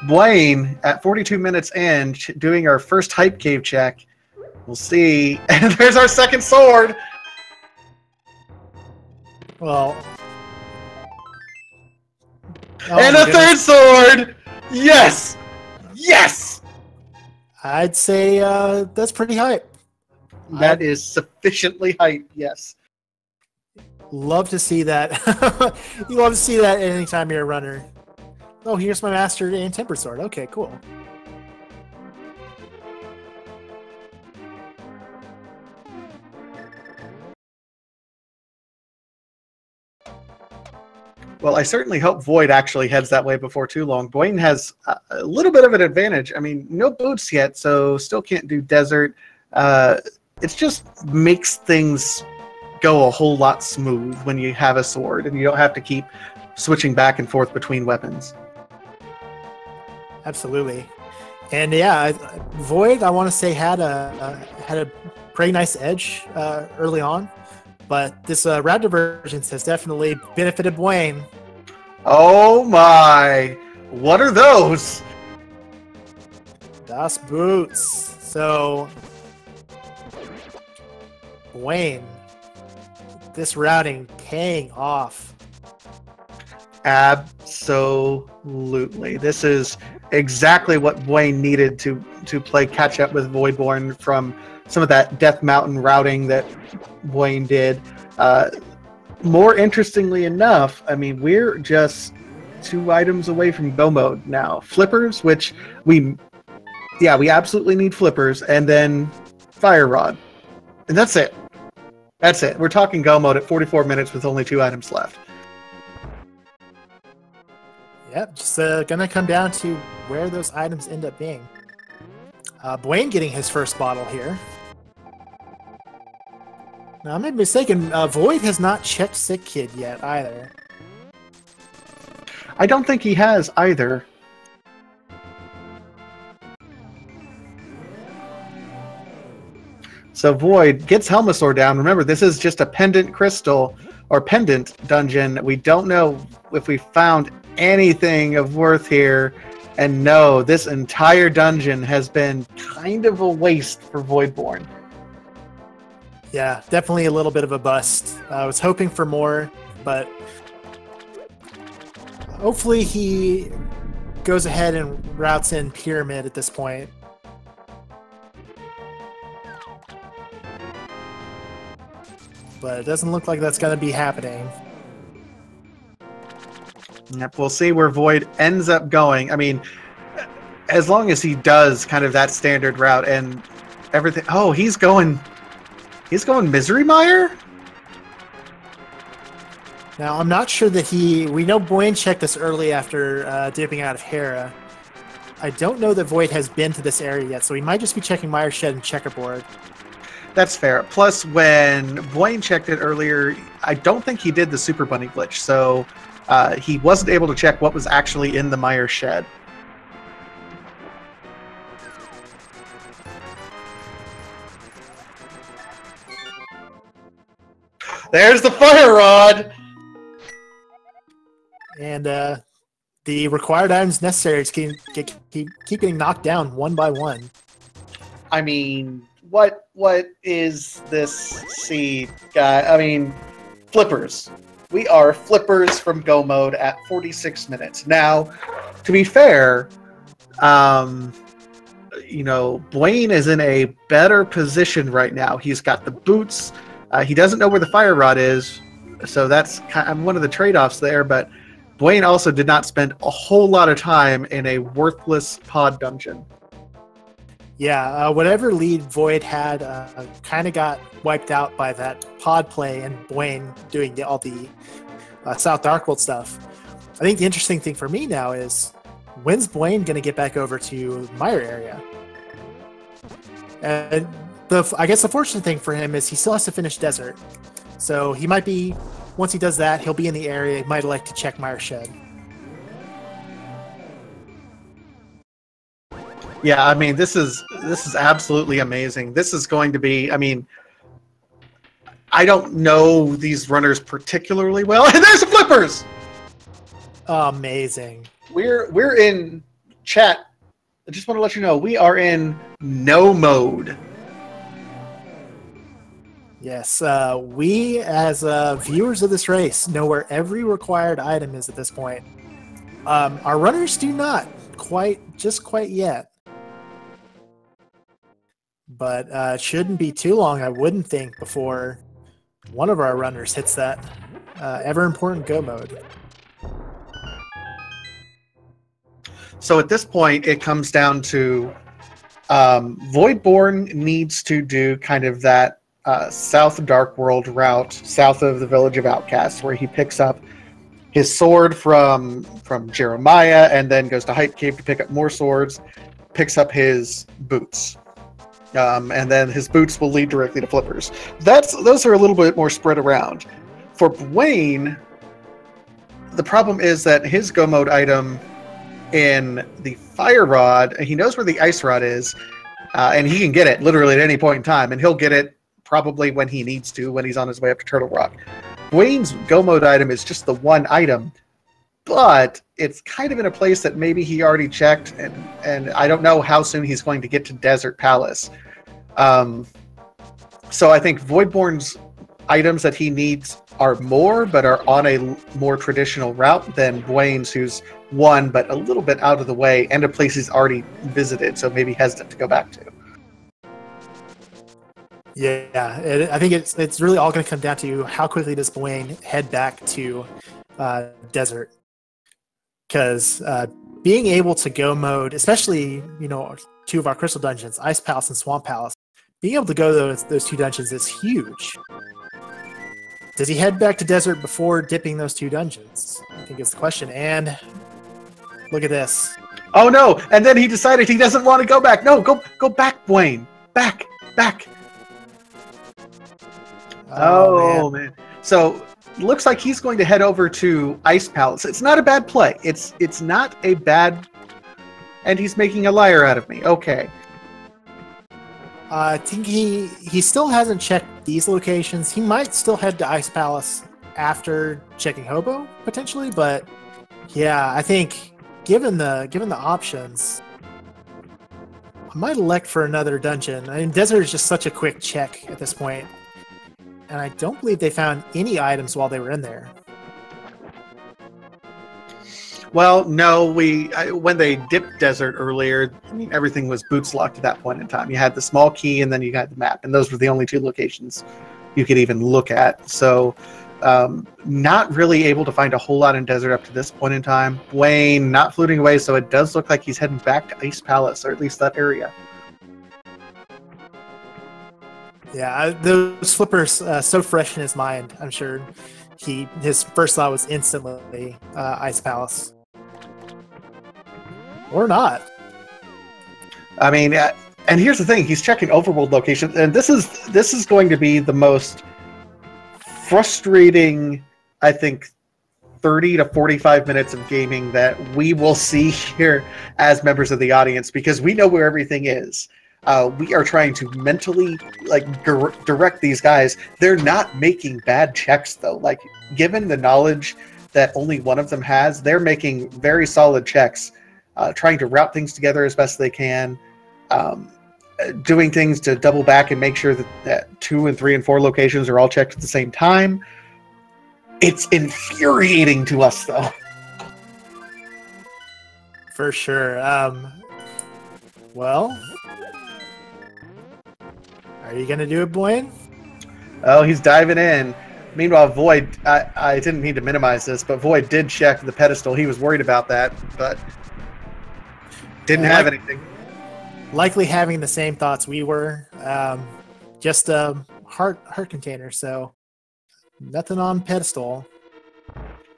Buane at 42 minutes in, doing our first hype cave check. We'll see. And there's our second sword. Well, and a third sword. Yes, yes. I'd say that's pretty hype. That is sufficiently hype. Yes. Love to see that. You love to see that anytime you're a runner. Oh, here's my master and temper sword. Okay, cool. Well, I certainly hope Void actually heads that way before too long. Buane has a little bit of an advantage. I mean, no boots yet, so still can't do desert. It just makes things go a whole lot smooth when you have a sword and you don't have to keep switching back and forth between weapons. Absolutely. And yeah, Void, I want to say, had a pretty nice edge early on, but this route divergence has definitely benefited Buane. Oh my! What are those? Das Boots. So, Buane, this routing paying off. Absolutely. This is exactly what Buane needed to play catch up with Voidborn from some of that Death Mountain routing that Buane did. More interestingly enough, I mean, we're just 2 items away from go mode now. Flippers, which we absolutely need flippers, and then Fire Rod. And that's it. That's it. We're talking go mode at 44 minutes with only 2 items left. Yep, just gonna come down to where those items end up being. Buane getting his first bottle here. Now, I may be mistaken, Void has not checked Sick Kid yet either. I don't think he has either. So Void gets Helmasaur down. Remember, this is just a pendant crystal or pendant dungeon. We don't know if we found anything of worth here. And no, this entire dungeon has been kind of a waste for Voidborn. Yeah, definitely a little bit of a bust. I was hoping for more, but hopefully he goes ahead and routes in Pyramid at this point. But it doesn't look like that's going to be happening. Yep, we'll see where Void ends up going. I mean, as long as he does kind of that standard route and everything. Oh, he's going Misery Mire? Now, I'm not sure that we know Buane checked this early after dipping out of Hera. I don't know that Void has been to this area yet, so he might just be checking Mire Shed and Checkerboard. That's fair. Plus, when Buane checked it earlier, I don't think he did the Super Bunny glitch, so he wasn't able to check what was actually in the Mire Shed. There's the fire rod! And the required items necessary to keep getting knocked down one by one. I mean, what is this seed guy? I mean, flippers. We are flippers from Go Mode at 46 minutes. Now, to be fair, you know, Buane is in a better position right now. He's got the boots. He doesn't know where the fire rod is, so that's kind of one of the trade-offs there, but Buane also did not spend a whole lot of time in a worthless pod dungeon. Yeah, whatever lead Void had kind of got wiped out by that pod play and Buane doing all the South Darkworld stuff. I think the interesting thing for me now is, when's Buane going to get back over to Mire area? And I guess the fortunate thing for him is he still has to finish Desert. So he might be, once he does that, he'll be in the area. He might elect to check Mire Shed. Yeah, I mean, this is absolutely amazing. This is going to be, I mean, I don't know these runners particularly well. And there's the flippers! Amazing. We're in chat. I just want to let you know, we are in no mode. Yes, we as viewers of this race know where every required item is at this point. Our runners do not just quite yet. But it shouldn't be too long, I wouldn't think, before one of our runners hits that ever-important Go Mode. So at this point, it comes down to Voidborn needs to do kind of that South Darkworld route, south of the Village of Outcasts, where he picks up his sword from Jeremiah and then goes to Hype Cave to pick up more swords, picks up his boots. And then his boots will lead directly to flippers. Those are a little bit more spread around. For Buane, the problem is that his Go Mode item in the Fire Rod, he knows where the Ice Rod is, and he can get it literally at any point in time, and he'll get it probably when he needs to, when he's on his way up to Turtle Rock. Buane's Go Mode item is just the one item, but it's kind of in a place that maybe he already checked, and I don't know how soon he's going to get to Desert Palace. So I think Voidborn's items that he needs are more, but are on a more traditional route than Buane's, who's one, but a little bit out of the way, and a place he's already visited, so maybe hesitant to go back to. Yeah, I think it's really all going to come down to how quickly does Buane head back to Desert. Because being able to Go Mode, especially, you know, two of our crystal dungeons, Ice Palace and Swamp Palace, being able to go those two dungeons is huge. Does he head back to Desert before dipping those two dungeons? I think is the question. And Look at this. Oh no! And then he decided he doesn't want to go back. No, go back, Buane. Back. Oh man. So looks like he's going to head over to Ice Palace. It's not a bad play. It's not a bad. And he's making a liar out of me. Okay. I think he still hasn't checked these locations. He might still head to Ice Palace after checking Hobo potentially, but yeah, I think given the options, I might elect for another dungeon. I mean, Desert is just such a quick check at this point, and I don't believe they found any items while they were in there. Well, no, when they dipped Desert earlier, I mean, everything was boots locked at that point in time. You had the small key, and then you got the map, and those were the only two locations you could even look at. So, not really able to find a whole lot in Desert up to this point in time. Buane not floating away, so it does look like he's heading back to Ice Palace, or at least that area. Yeah, those flippers so fresh in his mind. I'm sure his first thought was instantly Ice Palace. Or not. I mean, and here's the thing: he's checking overworld locations, and this is going to be the most frustrating, I think, 30 to 45 minutes of gaming that we will see here as members of the audience, because we know where everything is. We are trying to mentally direct these guys. They're not making bad checks though. Like, given the knowledge that only one of them has, they're making very solid checks. Trying to route things together as best they can, doing things to double back and make sure that 2 and 3 and 4 locations are all checked at the same time. It's infuriating to us, though. For sure. Well, are you going to do it, Buane? Oh, he's diving in. Meanwhile, Void, I didn't mean to minimize this, but Void did check the pedestal. He was worried about that, but didn't have anything. Likely having the same thoughts we were. Just a heart container, so nothing on pedestal.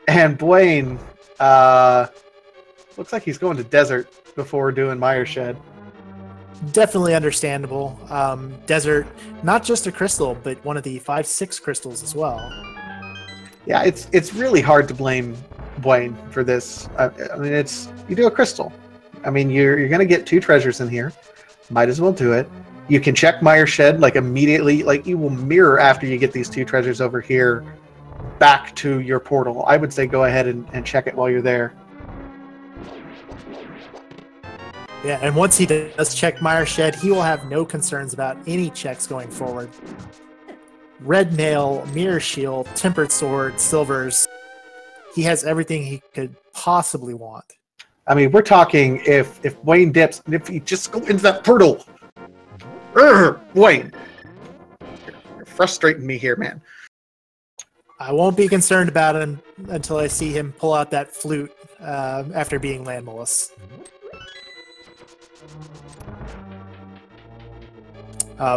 And Buane, looks like he's going to Desert before doing Mire-Shed. Definitely understandable. Desert, not just a crystal, but one of the 5-6 crystals as well. Yeah, it's really hard to blame Buane for this. I mean, you do a crystal. I mean, you're going to get 2 treasures in here. Might as well do it. You can check Mire-Shed immediately. You will mirror after you get these 2 treasures over here back to your portal. I would say go ahead and check it while you're there. Yeah, and once he does check Mire-Shed, he will have no concerns about any checks going forward. Red Mail, Mirror Shield, Tempered Sword, Silvers. He has everything he could possibly want. I mean, we're talking if Buane dips, and if he just go into that portal. Buane, you're frustrating me here, man. I won't be concerned about him until I see him pull out that flute after being landless.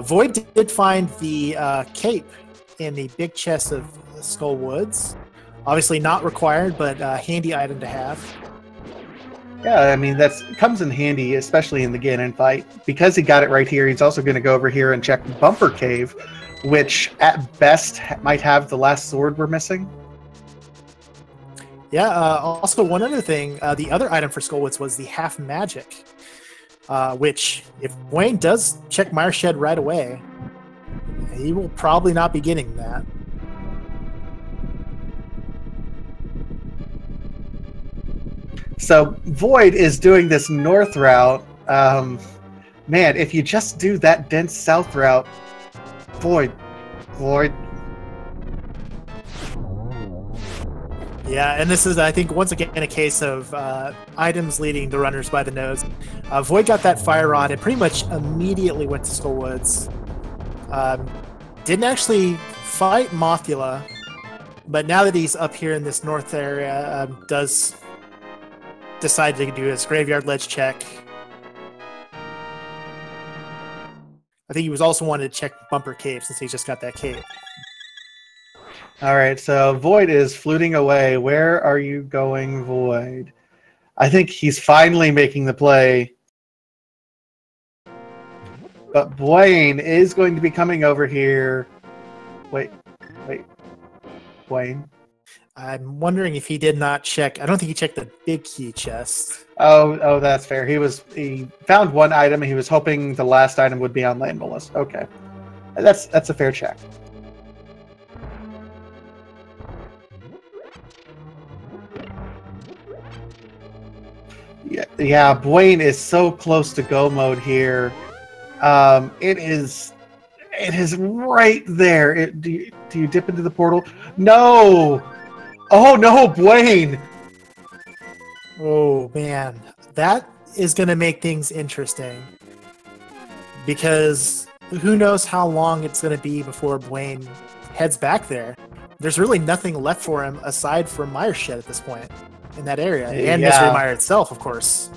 Void did find the cape in the big chest of Skull Woods. Obviously not required, but a handy item to have. Yeah, I mean, that comes in handy, especially in the Ganon fight. Because he got it right here, he's also going to go over here and check Bumper Cave, which at best might have the last sword we're missing. Yeah, also one other thing, the other item for Skullwoods was the Half Magic, which, if Buane does check Mire-Shed right away, he will probably not be getting that. So Void is doing this north route. Man, if you just do that dense south route, Void. Yeah, and this is, I think, once again a case of items leading the runners by the nose. Void got that fire rod and pretty much immediately went to Skullwoods. Didn't actually fight Mothula, but now that he's up here in this north area, does decide to do his graveyard ledge check. I think he was also wanted to check Bumper Cave since he just got that cave. All right, so Void is fluting away. Where are you going, Void? I think he's finally making the play. But Buane is going to be coming over here. Wait. Buane? I'm wondering if he did not check. I don't think he checked the big key chest. Oh, that's fair. He found one item and he was hoping the last item would be on Land Mollusk. Okay. That's a fair check. Yeah, Buane is so close to go mode here. It is right there. Do you dip into the portal? No! Oh no, Buane! Oh man, that is going to make things interesting. Because who knows how long it's going to be before Buane heads back there. There's really nothing left for him aside from Mire Shed at this point in that area. And Mystery Mire itself, of course.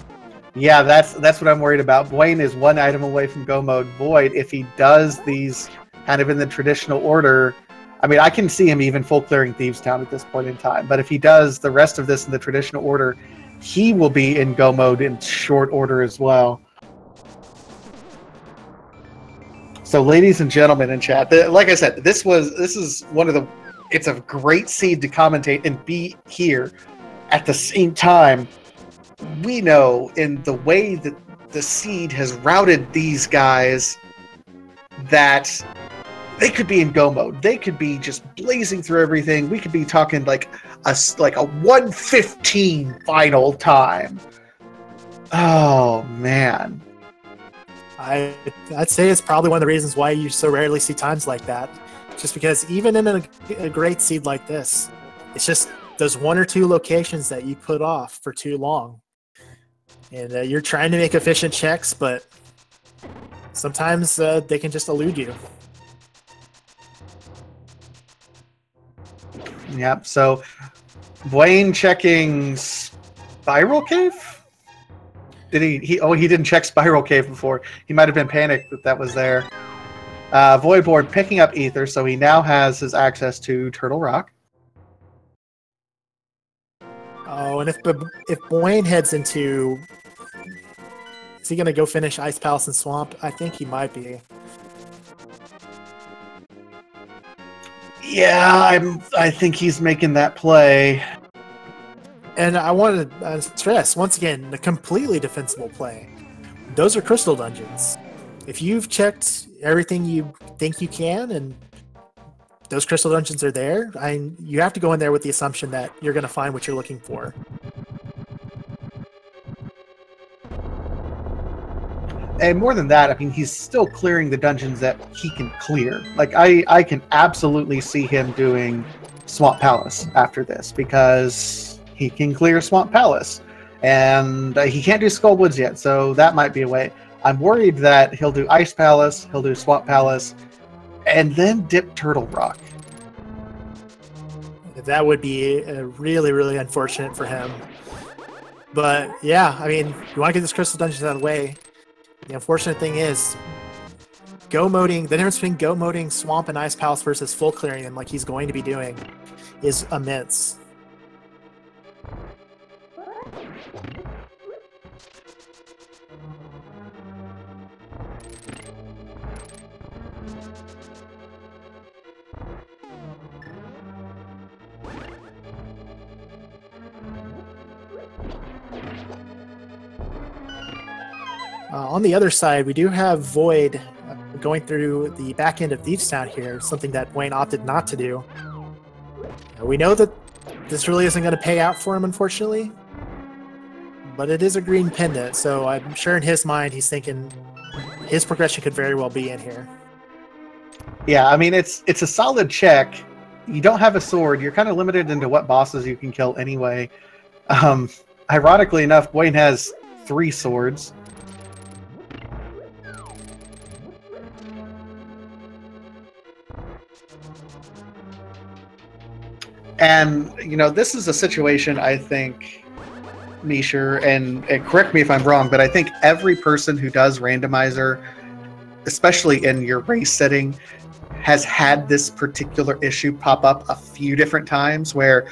Yeah, that's what I'm worried about. Buane is one item away from go mode. Void, if he does these kind of in the traditional order, I mean, I can see him even full clearing Thieves Town at this point in time. But if he does the rest of this in the traditional order, he will be in go mode in short order as well. So, ladies and gentlemen in chat, like I said, this is one of the. It's a great seed to commentate and be here at the same time. We know in the way that the seed has routed these guys that they could be in go mode. They could be just blazing through everything. We could be talking like a 1:15 final time. Oh man. I'd say it's probably one of the reasons why you so rarely see times like that. Just because even in a great seed like this, it's just those one or two locations that you put off for too long. And you're trying to make efficient checks, but sometimes they can just elude you. Yep, so Buane checking Spiral Cave? Did he didn't check Spiral Cave before. He might have been panicked that was there. Voidborn picking up Ether, so he now has his access to Turtle Rock. Oh, and if Buane heads into... Is he going to go finish Ice Palace and Swamp? I think he might be. Yeah, I think he's making that play. And I want to stress, once again, a completely defensible play. Those are crystal dungeons. If you've checked everything you think you can, and those crystal dungeons are there, you have to go in there with the assumption that you're going to find what you're looking for. And more than that, I mean, he's still clearing the dungeons that he can clear. Like, I can absolutely see him doing Swamp Palace after this, because he can clear Swamp Palace. And he can't do Skullwoods yet, so that might be a way. I'm worried that he'll do Ice Palace, he'll do Swamp Palace, and then dip Turtle Rock. That would be really, really unfortunate for him. But, yeah, I mean, you want to get this crystal dungeons out of the way. The unfortunate thing is, the difference between go moding Swamp and Ice Palace versus full clearing them like he's going to be doing is immense. On the other side, we do have Void going through the back end of Thieves Town here, something that Buane opted not to do. We know that this really isn't going to pay out for him, unfortunately, but it is a green pendant, so I'm sure in his mind he's thinking his progression could very well be in here. Yeah, I mean, it's a solid check. You don't have a sword. You're kind of limited into what bosses you can kill anyway. Ironically enough, Buane has 3 swords. And, you know, this is a situation, I think, Misher, and correct me if I'm wrong, but I think every person who does Randomizer, especially in your race setting, has had this particular issue pop up a few different times where,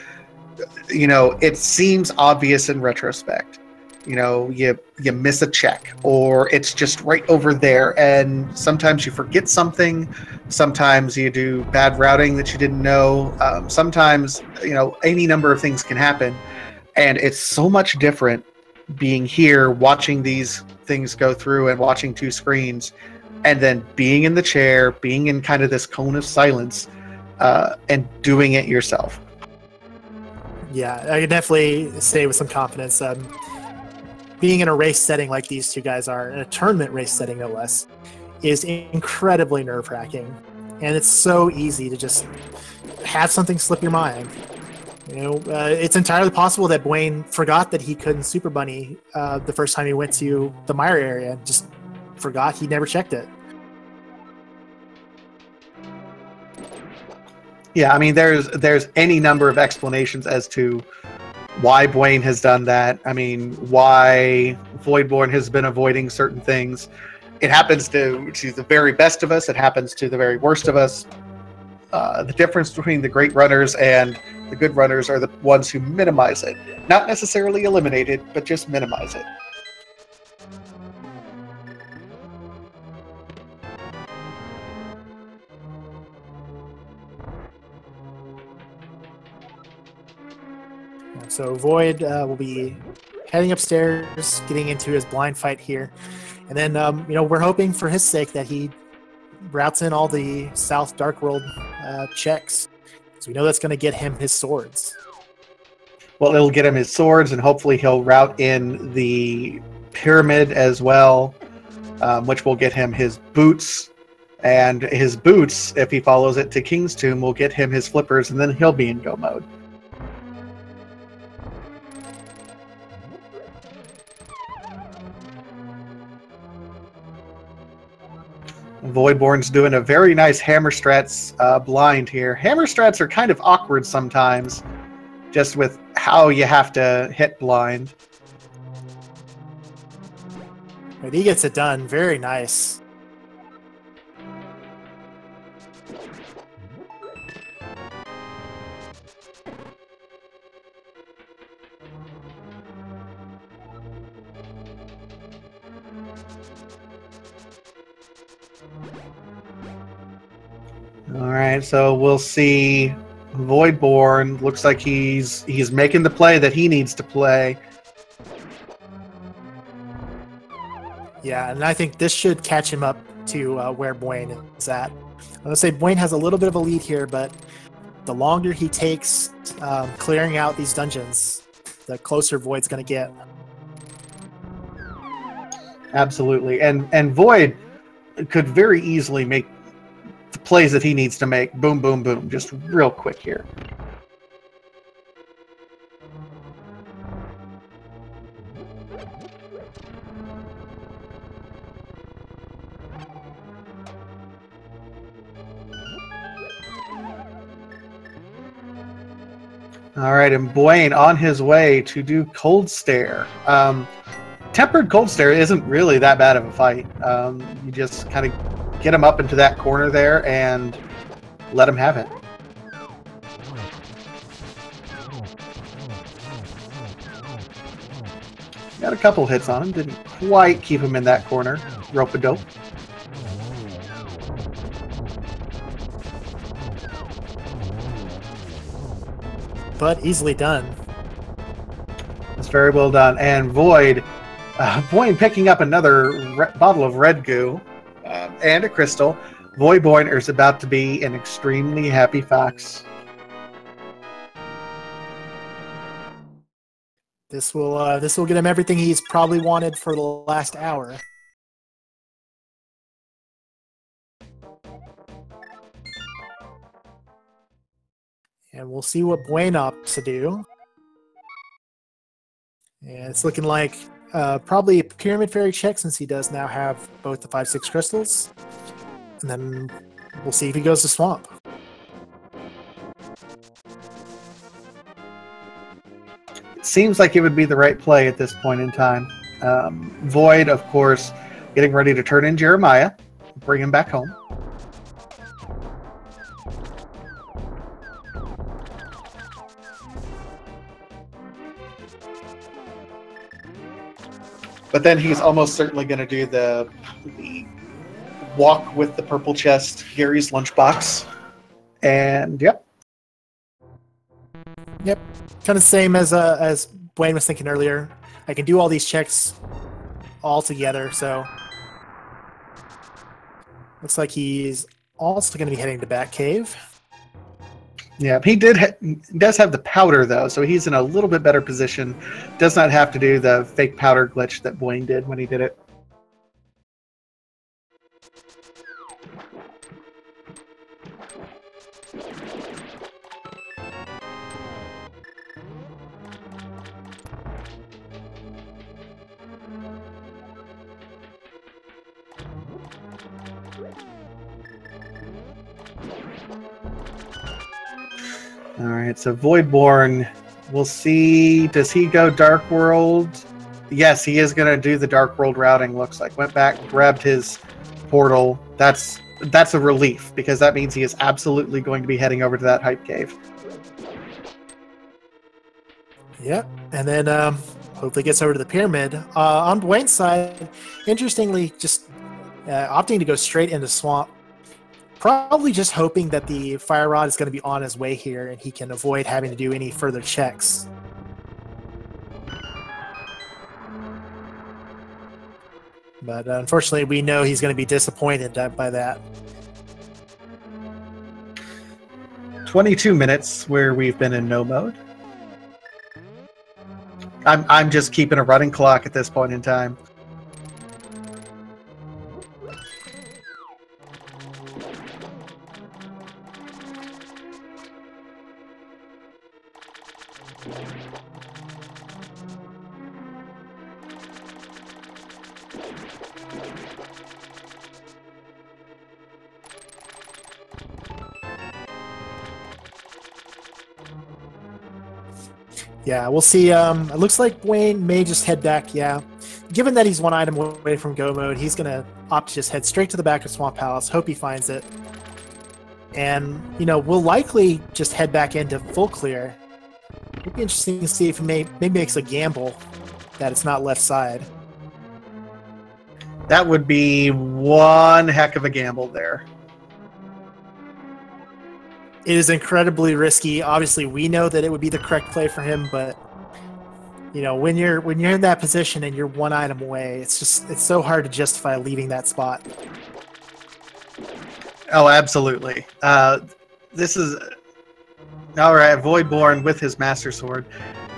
you know, it seems obvious in retrospect. you miss a check, or it's just right over there, and sometimes you forget something, sometimes you do bad routing that you didn't know, sometimes any number of things can happen, and it's so much different being here watching these things go through and watching two screens, and then being in the chair, being in kind of this cone of silence, and doing it yourself. Yeah, I can definitely say with some confidence, being in a race setting like these two guys are, in a tournament race setting no less, is incredibly nerve-wracking. And it's so easy to just have something slip your mind. It's entirely possible that Buane forgot that he couldn't Super Bunny the first time he went to the Mire area. Just forgot he never checked it. Yeah, I mean, there's any number of explanations as to why Buane has done that. I mean, why Voidborn has been avoiding certain things. It happens to the very best of us. It happens to the very worst of us. The difference between the great runners and the good runners are the ones who minimize it. Not necessarily eliminate it, but just minimize it. So Void will be heading upstairs, getting into his blind fight here. And then, we're hoping for his sake that he routes in all the South Dark World checks. So we know that's going to get him his swords. Well, it'll get him his swords, and hopefully he'll route in the pyramid as well, which will get him his boots. And his boots, if he follows it to King's Tomb, will get him his flippers, and then he'll be in go mode. Voidborn's doing a very nice hammer strats blind here. Hammer strats are kind of awkward sometimes, just with how you have to hit blind. But he gets it done. Very nice. All right, so we'll see. Voidborn looks like he's making the play that he needs to play. Yeah, and I think this should catch him up to where Buane is at. I'm going to say Buane has a little bit of a lead here, but the longer he takes clearing out these dungeons, the closer Void's going to get. Absolutely, and Void could very easily make the plays that he needs to make. Boom, boom, boom, just real quick here. All right, and Buane on his way to do Cold Stare. Tempered Cold Stare isn't really that bad of a fight. You just kind of get him up into that corner there and let him have it. Got a couple hits on him. Didn't quite keep him in that corner. Rope-a-dope. But easily done. It's very well done. And Void, Buane picking up another bottle of red goo and a crystal. Voidborn is about to be an extremely happy fox. This will get him everything he's probably wanted for the last hour. And we'll see what Buane opts to do. And it's looking like probably a Pyramid Fairy check, since he does now have both the 5/6 crystals. And then we'll see if he goes to Swamp. It seems like it would be the right play at this point in time. Void, of course, getting ready to turn in Jeremiah, bring him back home. But then he's almost certainly going to do the walk with the purple chest, Gary's lunchbox. And yep. Yep. Kind of same as Buane was thinking earlier. I can do all these checks all together, so looks like he's also going to be heading to Batcave. Yeah, he does have the powder, though, so he's in a little bit better position. Does not have to do the fake powder glitch that Buane did when he did it. All right, so Voidborn, we'll see. Does he go Dark World? Yes, he is going to do the Dark World routing, looks like. Went back, grabbed his portal. That's a relief, because that means he is absolutely going to be heading over to that hype cave. Yep, and then hopefully gets over to the pyramid. On Buane's side, interestingly, just opting to go straight into Swamp. Probably just hoping that the Fire Rod is going to be on his way here and he can avoid having to do any further checks. But unfortunately, we know he's going to be disappointed by that. 22 minutes where we've been in no mode. I'm just keeping a running clock at this point in time. Yeah, we'll see. It looks like Buane may just head back, yeah. Given that he's one item away from go mode, he's going to opt to just head straight to the back of Swamp Palace, hope he finds it. And, you know, we'll likely just head back into full clear. It'd be interesting to see if he maybe makes a gamble that it's not left side. That would be one heck of a gamble there. It is incredibly risky. Obviously, we know that it would be the correct play for him, but you know, when you're in that position and you're one item away, it's so hard to justify leaving that spot. Oh, absolutely. This is all right. Voidborn with his Master Sword.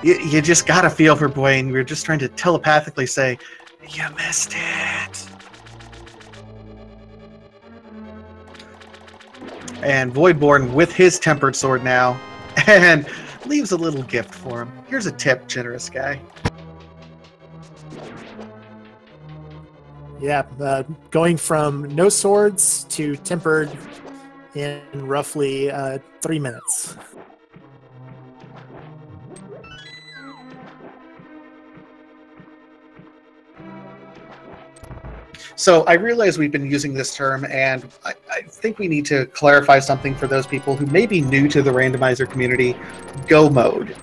You just gotta feel for Buane. We're just trying to telepathically say, "You missed it." And Voidborn with his tempered sword now, and leaves a little gift for him. Here's a tip, generous guy. Yeah, going from no swords to tempered in roughly 3 minutes. So I realize we've been using this term, and I think we need to clarify something for those people who may be new to the randomizer community. Go mode.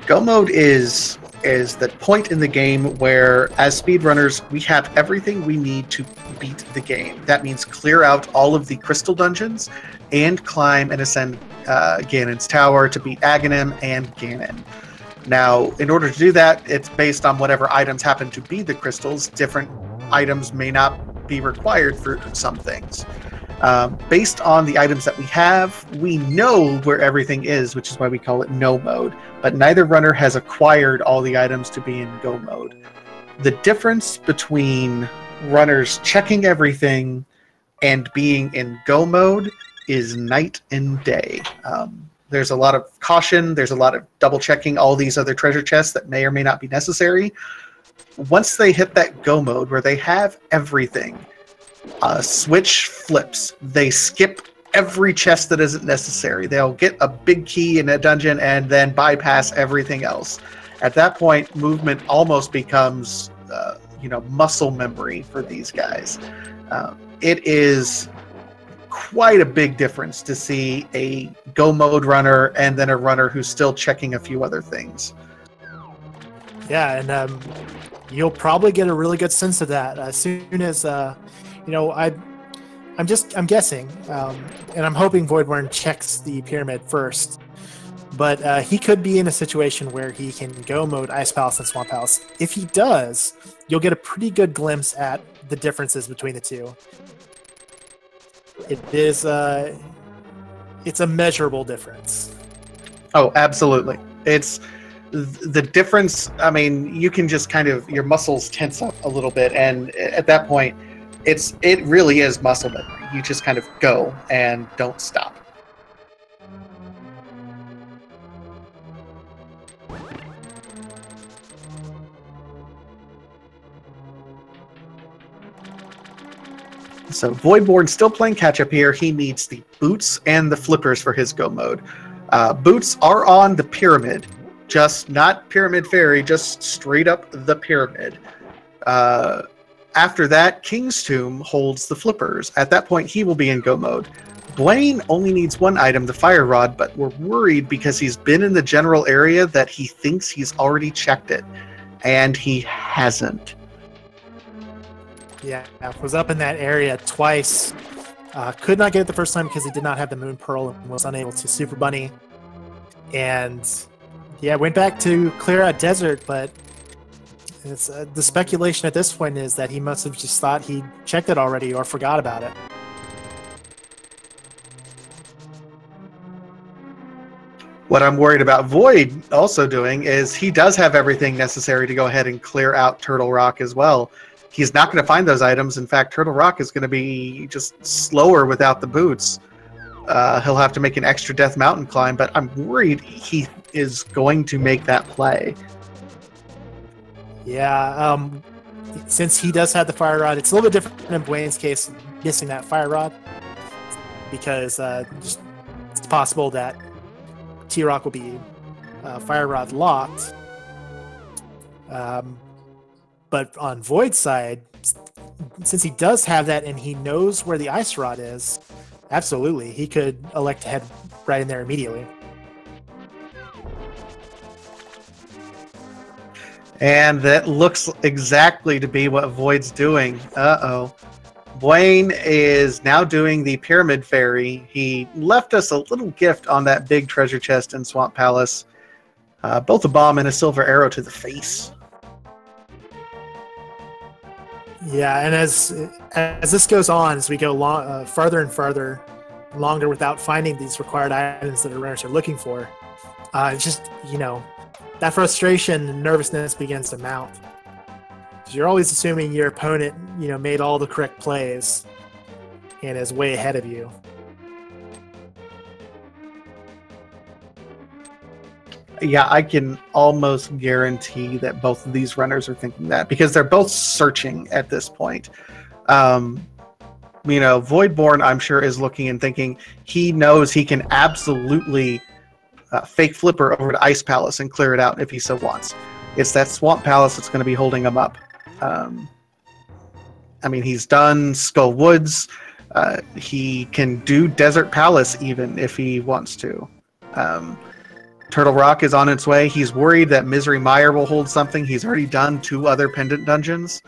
Go mode is the point in the game where, as speedrunners, we have everything we need to beat the game. That means clear out all of the crystal dungeons and climb and ascend Ganon's tower to beat Aghanim and Ganon. Now, in order to do that, it's based on whatever items happen to be the crystals. Different items may not be required for some things. Based on the items that we have, we know where everything is, which is why we call it no mode. But neither runner has acquired all the items to be in go mode. The difference between runners checking everything and being in go mode is night and day. There's a lot of caution. There's a lot of double checking all these other treasure chests that may or may not be necessary. Once they hit that go mode where they have everything, switch flips. They skip every chest that isn't necessary. They'll get a big key in a dungeon and then bypass everything else. At that point, movement almost becomes, muscle memory for these guys. It is quite a big difference to see a go mode runner and then a runner who's still checking a few other things. Yeah, and you'll probably get a really good sense of that as soon as you know. I'm guessing, and I'm hoping Voidborn checks the pyramid first. But he could be in a situation where he can go mode Ice Palace and Swamp Palace. If he does, you'll get a pretty good glimpse at the differences between the two. It is it's a measurable difference. Oh, absolutely. It's the difference. I mean, you can just kind of, your muscles tense up a little bit, and at that point, it really is muscle memory. You just kind of go and don't stop. So Voidborn still playing catch up here. He needs the boots and the flippers for his go mode. Boots are on the pyramid, just not Pyramid Fairy, just straight up the pyramid. After that, King's Tomb holds the flippers. At that point, he will be in go mode. Buane only needs one item, the Fire Rod, but we're worried because he's been in the general area that he thinks he's already checked it, and he hasn't. Yeah, was up in that area twice. Could not get it the first time because he did not have the Moon Pearl and was unable to Super Bunny. And yeah, went back to clear out Desert, but it's, the speculation at this point is that he must have just thought he checked it already or forgot about it. What I'm worried about Void also doing is he does have everything necessary to go ahead and clear out Turtle Rock as well. He's not going to find those items. In fact, Turtle Rock is going to be just slower without the boots. He'll have to make an extra Death Mountain climb, but I'm worried he is going to make that play. Yeah, since he does have the Fire Rod, it's a little bit different in Buane's case, missing that Fire Rod, because just, it's possible that T-Rock will be Fire Rod locked. But on Void's side, since he does have that and he knows where the Ice Rod is, absolutely, he could elect to head right in there immediately. And that looks exactly to be what Void's doing. Uh-oh. Buane is now doing the Pyramid Fairy. He left us a little gift on that big treasure chest in Swamp Palace. Both a bomb and a silver arrow to the face. Yeah, and as this goes on, as we go farther and farther, longer without finding these required items that our runners are looking for, just, you know, that frustration and nervousness begins to mount. You're always assuming your opponent, you know, made all the correct plays and is way ahead of you. Yeah, I can almost guarantee that both of these runners are thinking that because they're both searching at this point. You know, Voidborn, I'm sure, is looking and thinking he knows he can absolutely fake flipper over to Ice Palace and clear it out if he so wants. It's that Swamp Palace that's going to be holding him up. I mean, he's done Skull Woods. He can do Desert Palace even if he wants to. Turtle Rock is on its way. He's worried that Misery Mire will hold something. He's already done 2 other pendant dungeons.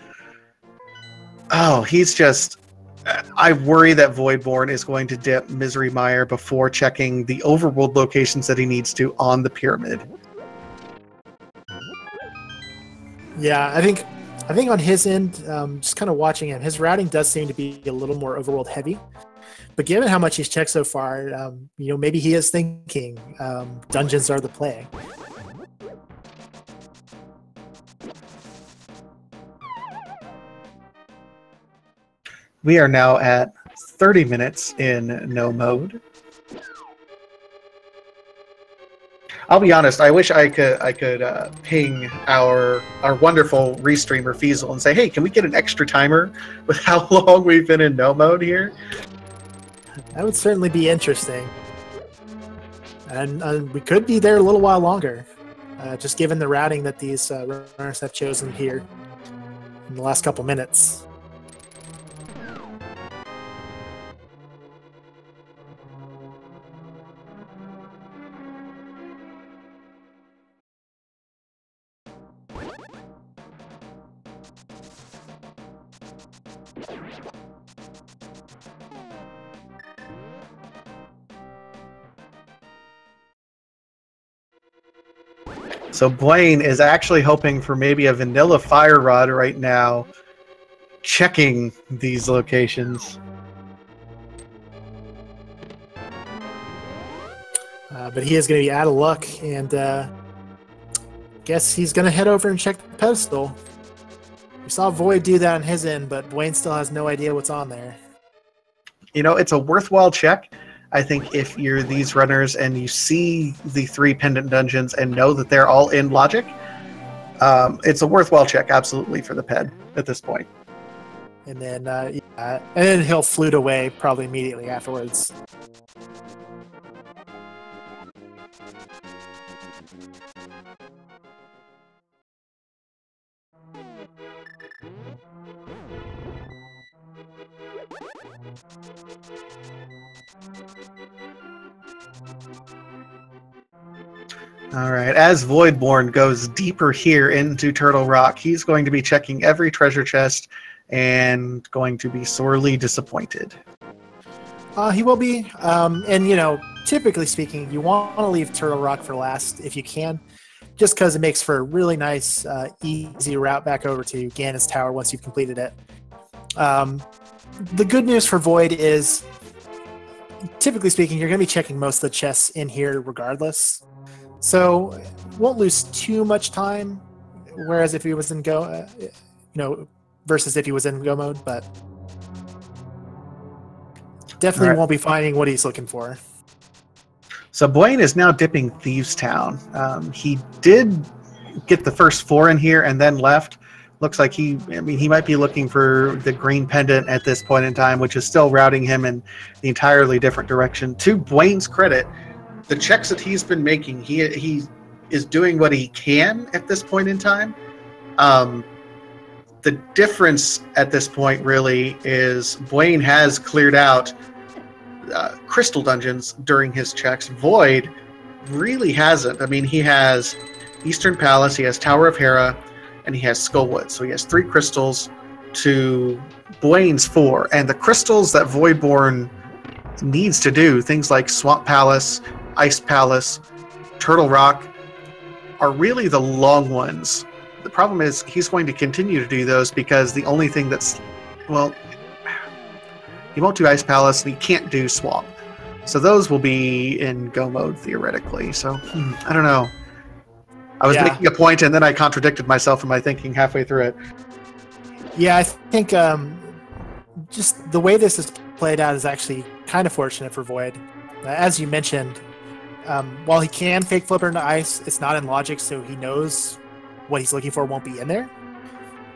Oh, he's just... I worry that Voidborn is going to dip Misery Mire before checking the overworld locations that he needs to on the pyramid. Yeah, I think on his end, just kind of watching him, his routing does seem to be a little more overworld heavy. But given how much he's checked so far, you know, maybe he is thinking dungeons are the play. We are now at 30 minutes in no mode. I'll be honest, I wish I could ping our wonderful restreamer Feasel and say, hey, can we get an extra timer with how long we've been in no mode here? That would certainly be interesting. And we could be there a little while longer, just given the routing that these runners have chosen here in the last couple minutes. So Buane is actually hoping for maybe a vanilla fire rod right now, checking these locations. But he is going to be out of luck, and guess he's going to head over and check the pedestal. We saw Void do that on his end, but Buane still has no idea what's on there. You know, it's a worthwhile check. I think if you're these runners and you see the 3 pendant dungeons and know that they're all in logic, it's a worthwhile check, absolutely, for the ped at this point. And then he'll flute away probably immediately afterwards. All right, as Voidborn goes deeper here into Turtle Rock, he's going to be checking every treasure chest and going to be sorely disappointed. He will be. And, you know, typically speaking, you want to leave Turtle Rock for last if you can, just because it makes for a really nice, easy route back over to Ganon's Tower once you've completed it. The good news for Void is, typically speaking, you're going to be checking most of the chests in here regardless. So won't lose too much time, whereas if he was in go, versus if he was in go mode, but definitely won't be finding what he's looking for. So Buane is now dipping Thieves Town. He did get the first 4 in here and then left. Looks like he might be looking for the green pendant at this point in time, which is still routing him in the entirely different direction. To Buane's credit, the checks that he's been making, he is doing what he can at this point in time. The difference at this point really is Buane has cleared out crystal dungeons during his checks. Void really hasn't. I mean, he has Eastern Palace, he has Tower of Hera, and he has Skullwood. So he has 3 crystals to Buane's 4. And the crystals that Voidborn needs to do, things like Swamp Palace, Ice Palace, Turtle Rock, are really the long ones. The problem is he's going to continue to do those because the only thing that's, well, he won't do Ice Palace and he can't do Swamp. So those will be in go mode theoretically. So I don't know. I was making a point and then I contradicted myself in my thinking halfway through it. Yeah, I think just the way this is played out is actually kind of fortunate for Void. As you mentioned, while he can fake flipper into ice, it's not in logic, so he knows what he's looking for won't be in there,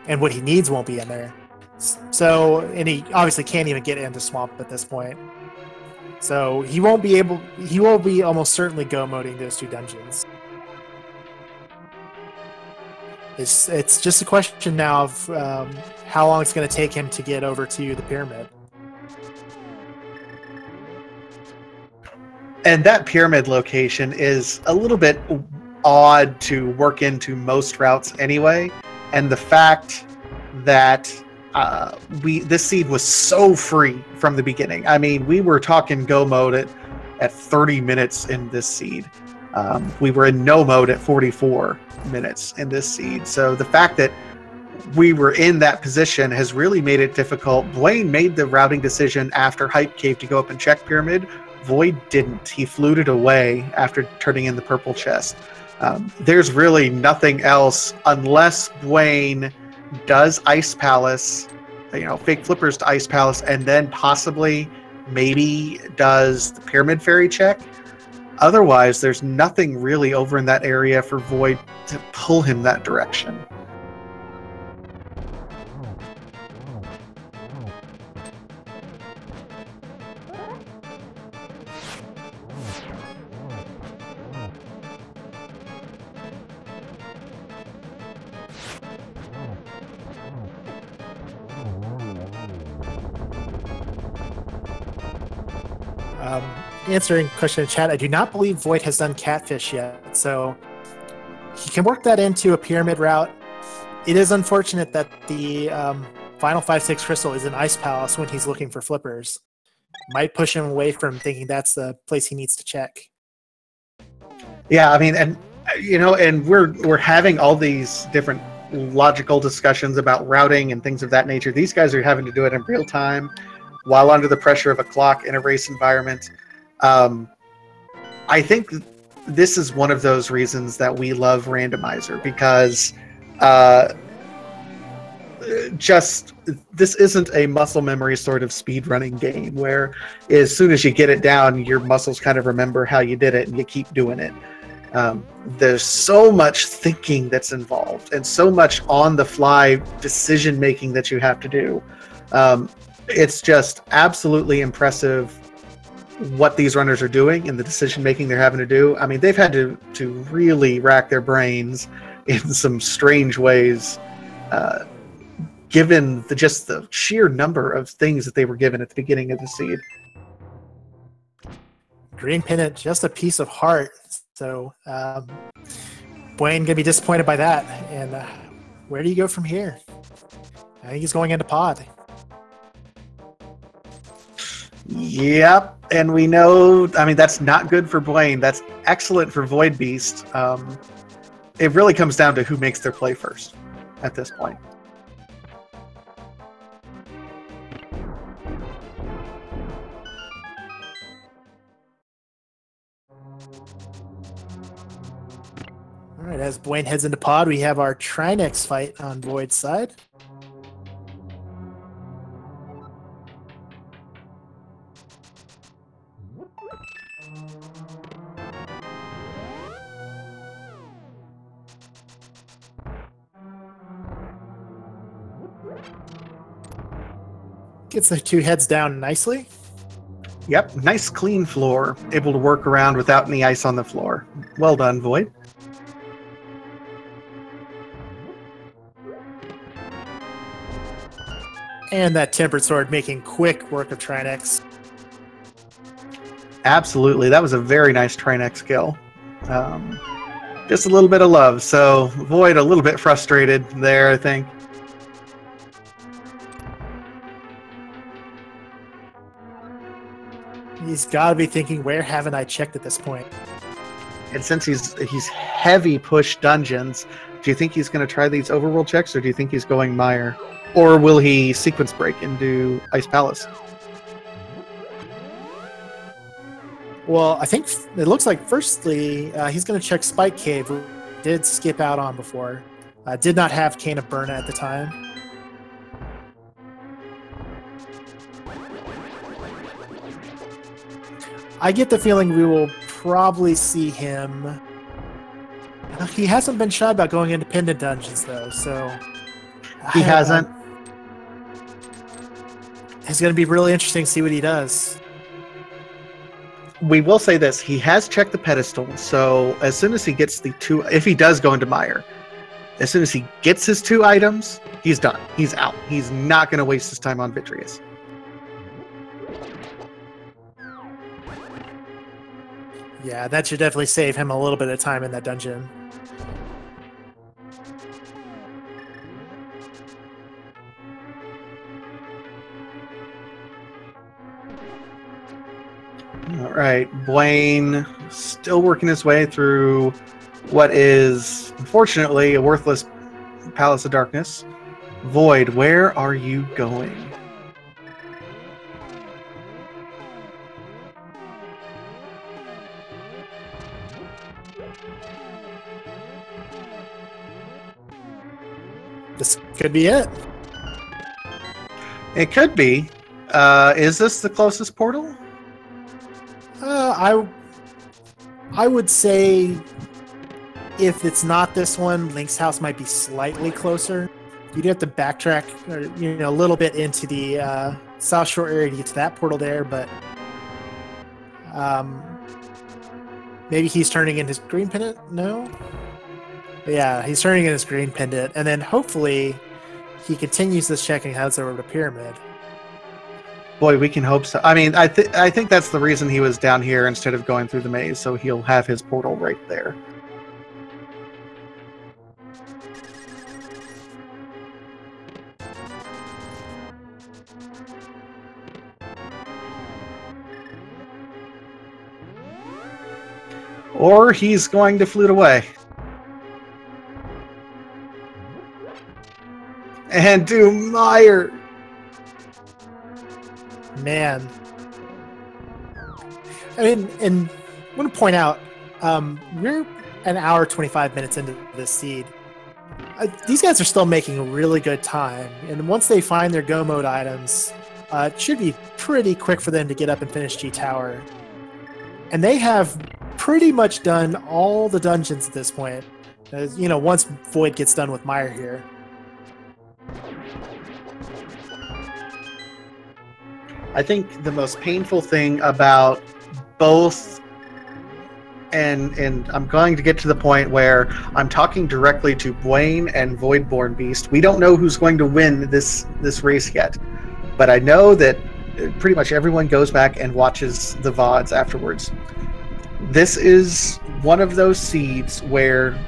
and what he needs won't be in there. So, and he obviously can't even get into Swamp at this point. So he will be almost certainly go moding those 2 dungeons. It's just a question now of how long it's going to take him to get over to the pyramid. And that pyramid location is a little bit odd to work into most routes anyway. And the fact that this seed was so free from the beginning. I mean, we were talking go mode at 30 minutes in this seed. We were in no mode at 44 minutes in this seed. So the fact that we were in that position has really made it difficult. Buane made the routing decision after Hype Cave to go up and check pyramid. Void didn't. He fluted away after turning in the purple chest. There's really nothing else unless Buane does Ice Palace, fake flippers to Ice Palace, and then possibly maybe does the Pyramid Fairy check. Otherwise, there's nothing really over in that area for Void to pull him that direction. Answering question in chat, I do not believe Void has done Catfish yet, so he can work that into a pyramid route. It is unfortunate that the final 5/6 crystal is an ice palace when he's looking for flippers. Might push him away from thinking that's the place he needs to check. Yeah, I mean, and and we're having all these different logical discussions about routing and things of that nature. These guys are having to do it in real time while under the pressure of a clock in a race environment. I think this is one of those reasons that we love Randomizer, because this isn't a muscle memory sort of speedrunning game where as soon as you get it down, your muscles kind of remember how you did it and you keep doing it. There's so much thinking that's involved and so much on-the-fly decision-making that you have to do. It's just absolutely impressive what these runners are doing and the decision-making they're having to do. I mean, they've had to really rack their brains in some strange ways, given just the sheer number of things that they were given at the beginning of the seed. Green pennant, just a piece of heart. So Buane gonna be disappointed by that. And where do you go from here? I think he's going into pod. Yep, and we know, I mean, that's not good for Buane. That's excellent for VoidbornBeast. It really comes down to who makes their play first at this point. All right, as Buane heads into pod, we have our Trinex fight on Void's side. Gets the two heads down nicely. Yep, nice clean floor. Able to work around without any ice on the floor. Well done, Void. And that Tempered Sword making quick work of Trinex. Absolutely, that was a very nice Trinex kill. Just a little bit of love, so Void a little bit frustrated there, I think. He's got to be thinking, where haven't I checked at this point? And since he's heavy push dungeons, do you think he's going to try these overworld checks, or do you think he's going Mire? Or will he sequence break and do Ice Palace? Well, I think it looks like firstly he's going to check Spike Cave, who did skip out on before. Did not have Cane of Burna at the time. I get the feeling we will probably see him. He hasn't been shy about going independent dungeons, though, so... He hasn't. It's going to be really interesting to see what he does. We will say this. He has checked the pedestal, so as soon as he gets the two... If he does go into Mire, as soon as he gets his 2 items, he's done. He's out. He's not going to waste his time on Vitreous. Yeah, that should definitely save him a little bit of time in that dungeon. All right, Buane still working his way through what is, unfortunately, a worthless Palace of Darkness. Void, where are you going? This could be it. It could be. Is this the closest portal? I would say if it's not this one, Link's house might be slightly closer. You'd have to backtrack, or, a little bit into the South Shore area to get to that portal there, but maybe he's turning in his green pendant? No? Yeah, he's turning in his green pendant, and then hopefully he continues this check and heads over to Pyramid. Boy, we can hope so. I mean, I think that's the reason he was down here instead of going through the maze, so he'll have his portal right there. Or he's going to flute away. And do Meyer. Man. I mean, and I want to point out, we're an hour 25 minutes into this seed. These guys are still making really good time, and once they find their go mode items, it should be pretty quick for them to get up and finish G Tower. And they have pretty much done all the dungeons at this point. You know, once Void gets done with Meyer here. I think the most painful thing about both, and I'm going to get to the point where I'm talking directly to Buane and VoidbornBeast. We don't know who's going to win this race yet, but I know that pretty much everyone goes back and watches the VODs afterwards. This is one of those seeds where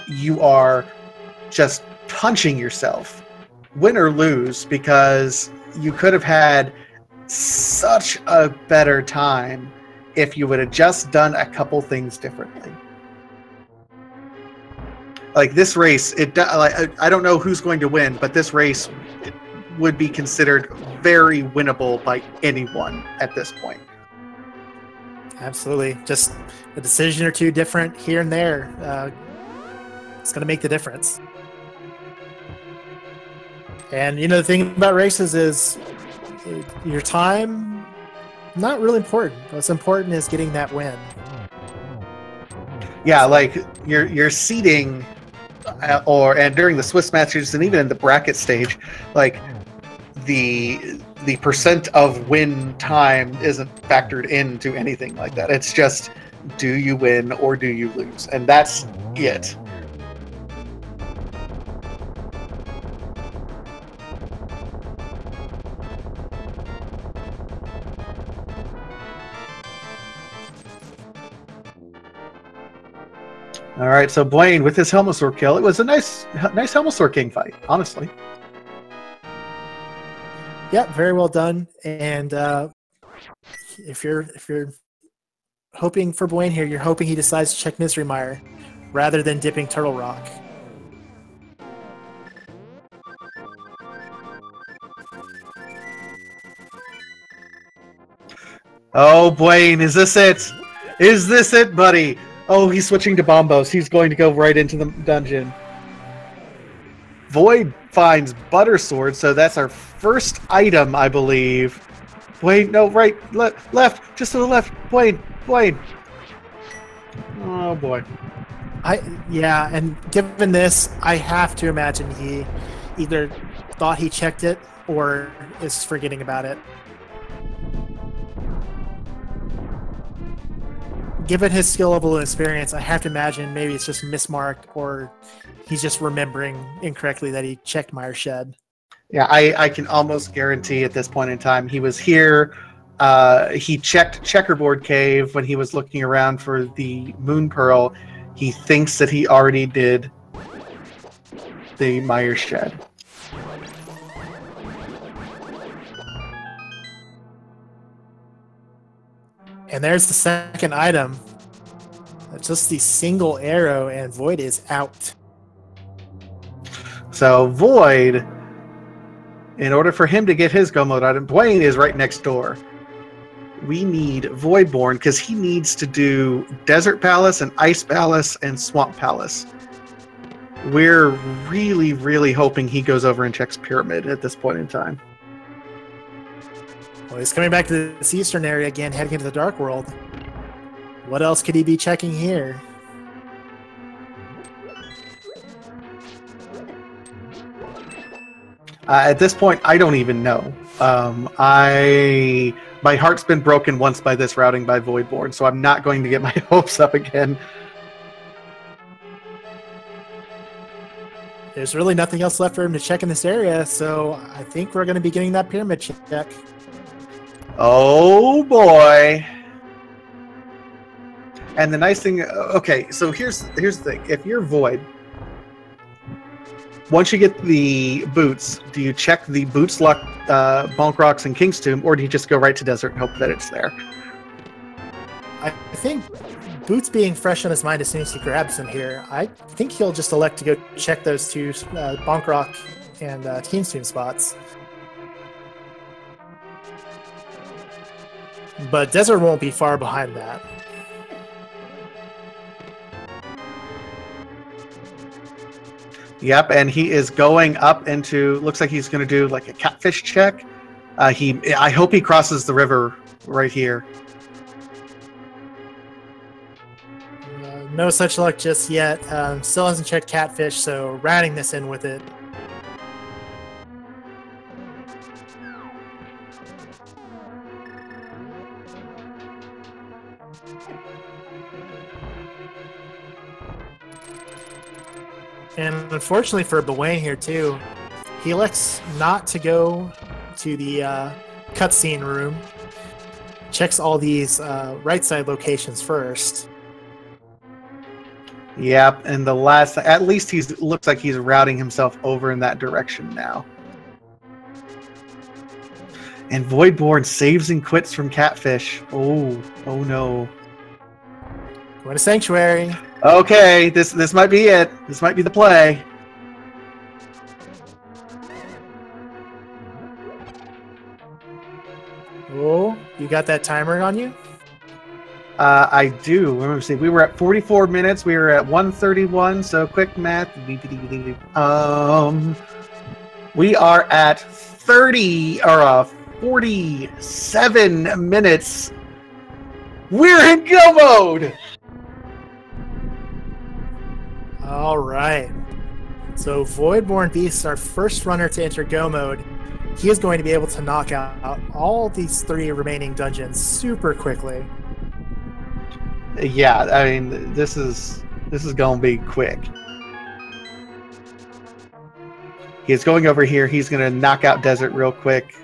you are just punching yourself, win or lose, because you could have had such a better time if you would have just done a couple things differently. Like this race, I don't know who's going to win, but this race would be considered very winnable by anyone at this point. Absolutely. Just a decision or two different here and there. It's going to make the difference. And, you know, the thing about races is your time, not really important. What's important is getting that win. Yeah, like your seeding, and during the Swiss matches, and even in the bracket stage, like the percent of win time isn't factored into anything like that. It's just, do you win or do you lose? And that's it. All right, so Buane with his Helmosaur kill. It was a nice Helmosaur King fight, honestly. Yeah, very well done. And if you're hoping for Buane here, you're hoping he decides to check Misery Mire rather than dipping Turtle Rock. Oh, Buane, is this it? Is this it, buddy? Oh, he's switching to Bombos. He's going to go right into the dungeon. Void finds Butter Sword, so that's our first item, I believe. Wait, no, right, left, just to the left. Buane. Oh boy. Yeah, and given this, I have to imagine he either thought he checked it or is forgetting about it. Given his skill level and experience, I have to imagine maybe it's just mismarked or he's just remembering incorrectly that he checked Mire Shed. Yeah, I can almost guarantee at this point in time he was here. He checked Checkerboard Cave when he was looking around for the Moon Pearl. He thinks that he already did the Mire Shed. And there's the second item. It's just the single arrow, and Void is out. So Void, in order for him to get his go mode item, Buane is right next door. We need Voidborn because he needs to do Desert Palace and Ice Palace and Swamp Palace. We're really, really hoping he goes over and checks Pyramid at this point in time. Well, he's coming back to this eastern area again, heading into the Dark World. What else could he be checking here? At this point, I don't even know. My heart's been broken once by this routing by Voidborn, so I'm not going to get my hopes up again. There's really nothing else left for him to check in this area, so I think we're going to be getting that pyramid check. Oh boy. And the nice thing, okay, so here's the thing. If you're Void, once you get the boots, do you check the boots luck, Bonk Rocks, and King's Tomb, or do you just go right to Desert and hope that it's there? I think Boots being fresh on his mind as soon as he grabs him here, I think he'll just elect to go check those two Bonk Rock and Tombstone spots. But Desert won't be far behind that. Yep, and he is going up into, looks like he's going to do like a catfish check. I hope he crosses the river right here. No such luck just yet. Still hasn't checked catfish, so ratting this in with it. And unfortunately for Buane here too, he elects not to go to the cutscene room. Checks all these right side locations first. Yep, and the last, at least he's looks like he's routing himself over in that direction now. And Voidborn saves and quits from catfish. Oh no. Going to Sanctuary. Okay, this might be it. This might be the play. Oh, you got that timer on you? I do. Let me see. We were at 44 minutes. We were at 131. So quick math. We are at 47 minutes. We're in go mode. All right. So VoidbornBeast, our first runner to enter go mode, he is going to be able to knock out all these 3 remaining dungeons super quickly. Yeah, I mean, this is going to be quick. He's going over here. He's going to knock out Desert real quick,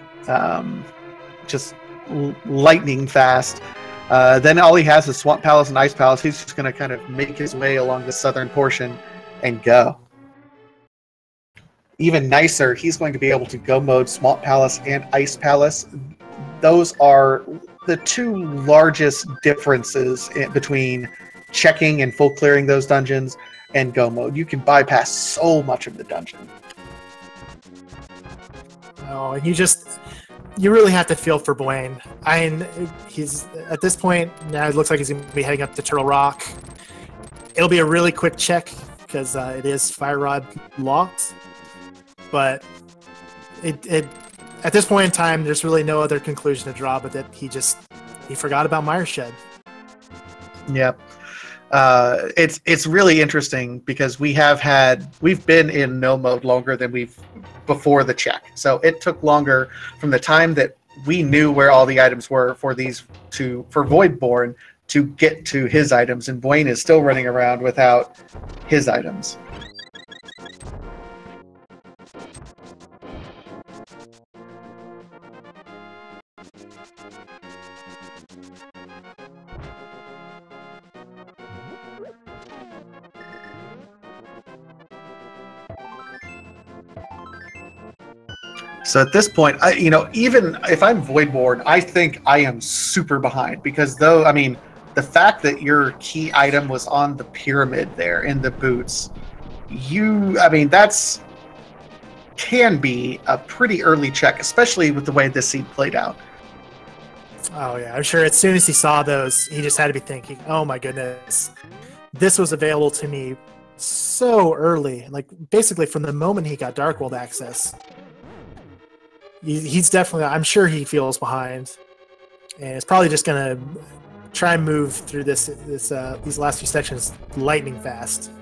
just lightning fast. Then all he has is Swamp Palace and Ice Palace. He's just going to kind of make his way along the southern portion and go. Even nicer, he's going to be able to go mode Swamp Palace and Ice Palace. Those are the 2 largest differences between checking and full clearing those dungeons and go mode. You can bypass so much of the dungeon. Oh, and you really have to feel for Buane. He's at this point now. It looks like he's going to be heading up to Turtle Rock. It'll be a really quick check because it is Fire Rod locked. But at this point in time, there's really no other conclusion to draw, but that he forgot about Myers Shed. Yep. It's really interesting because we've been in no mode longer than before the check. So it took longer from the time that we knew where all the items were for Voidborn to get to his items, and Buane is still running around without his items. So at this point, even if I'm Voidborn, I think I am super behind because the fact that your key item was on the pyramid there in the boots, that's can be a pretty early check, especially with the way this seed played out. Oh yeah, I'm sure as soon as he saw those, he just had to be thinking, oh my goodness, this was available to me so early, like basically from the moment he got Dark World access. He's definitely, I'm sure he feels behind, and it's probably just gonna try and move through these last few sections lightning fast.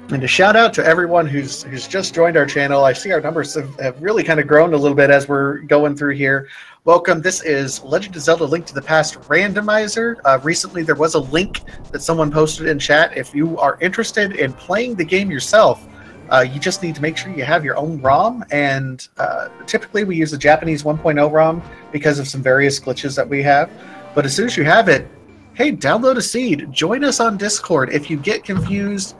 And a shout out to everyone who's just joined our channel. I see our numbers have really kind of grown a little bit as we're going through here. Welcome. This is Legend of Zelda: Link to the Past Randomizer. Recently, there was a link that someone posted in chat. If you are interested in playing the game yourself, you just need to make sure you have your own ROM. And typically, we use the Japanese 1.0 ROM because of some various glitches that we have. But as soon as you have it, hey, download a seed. Join us on Discord. If you get confused,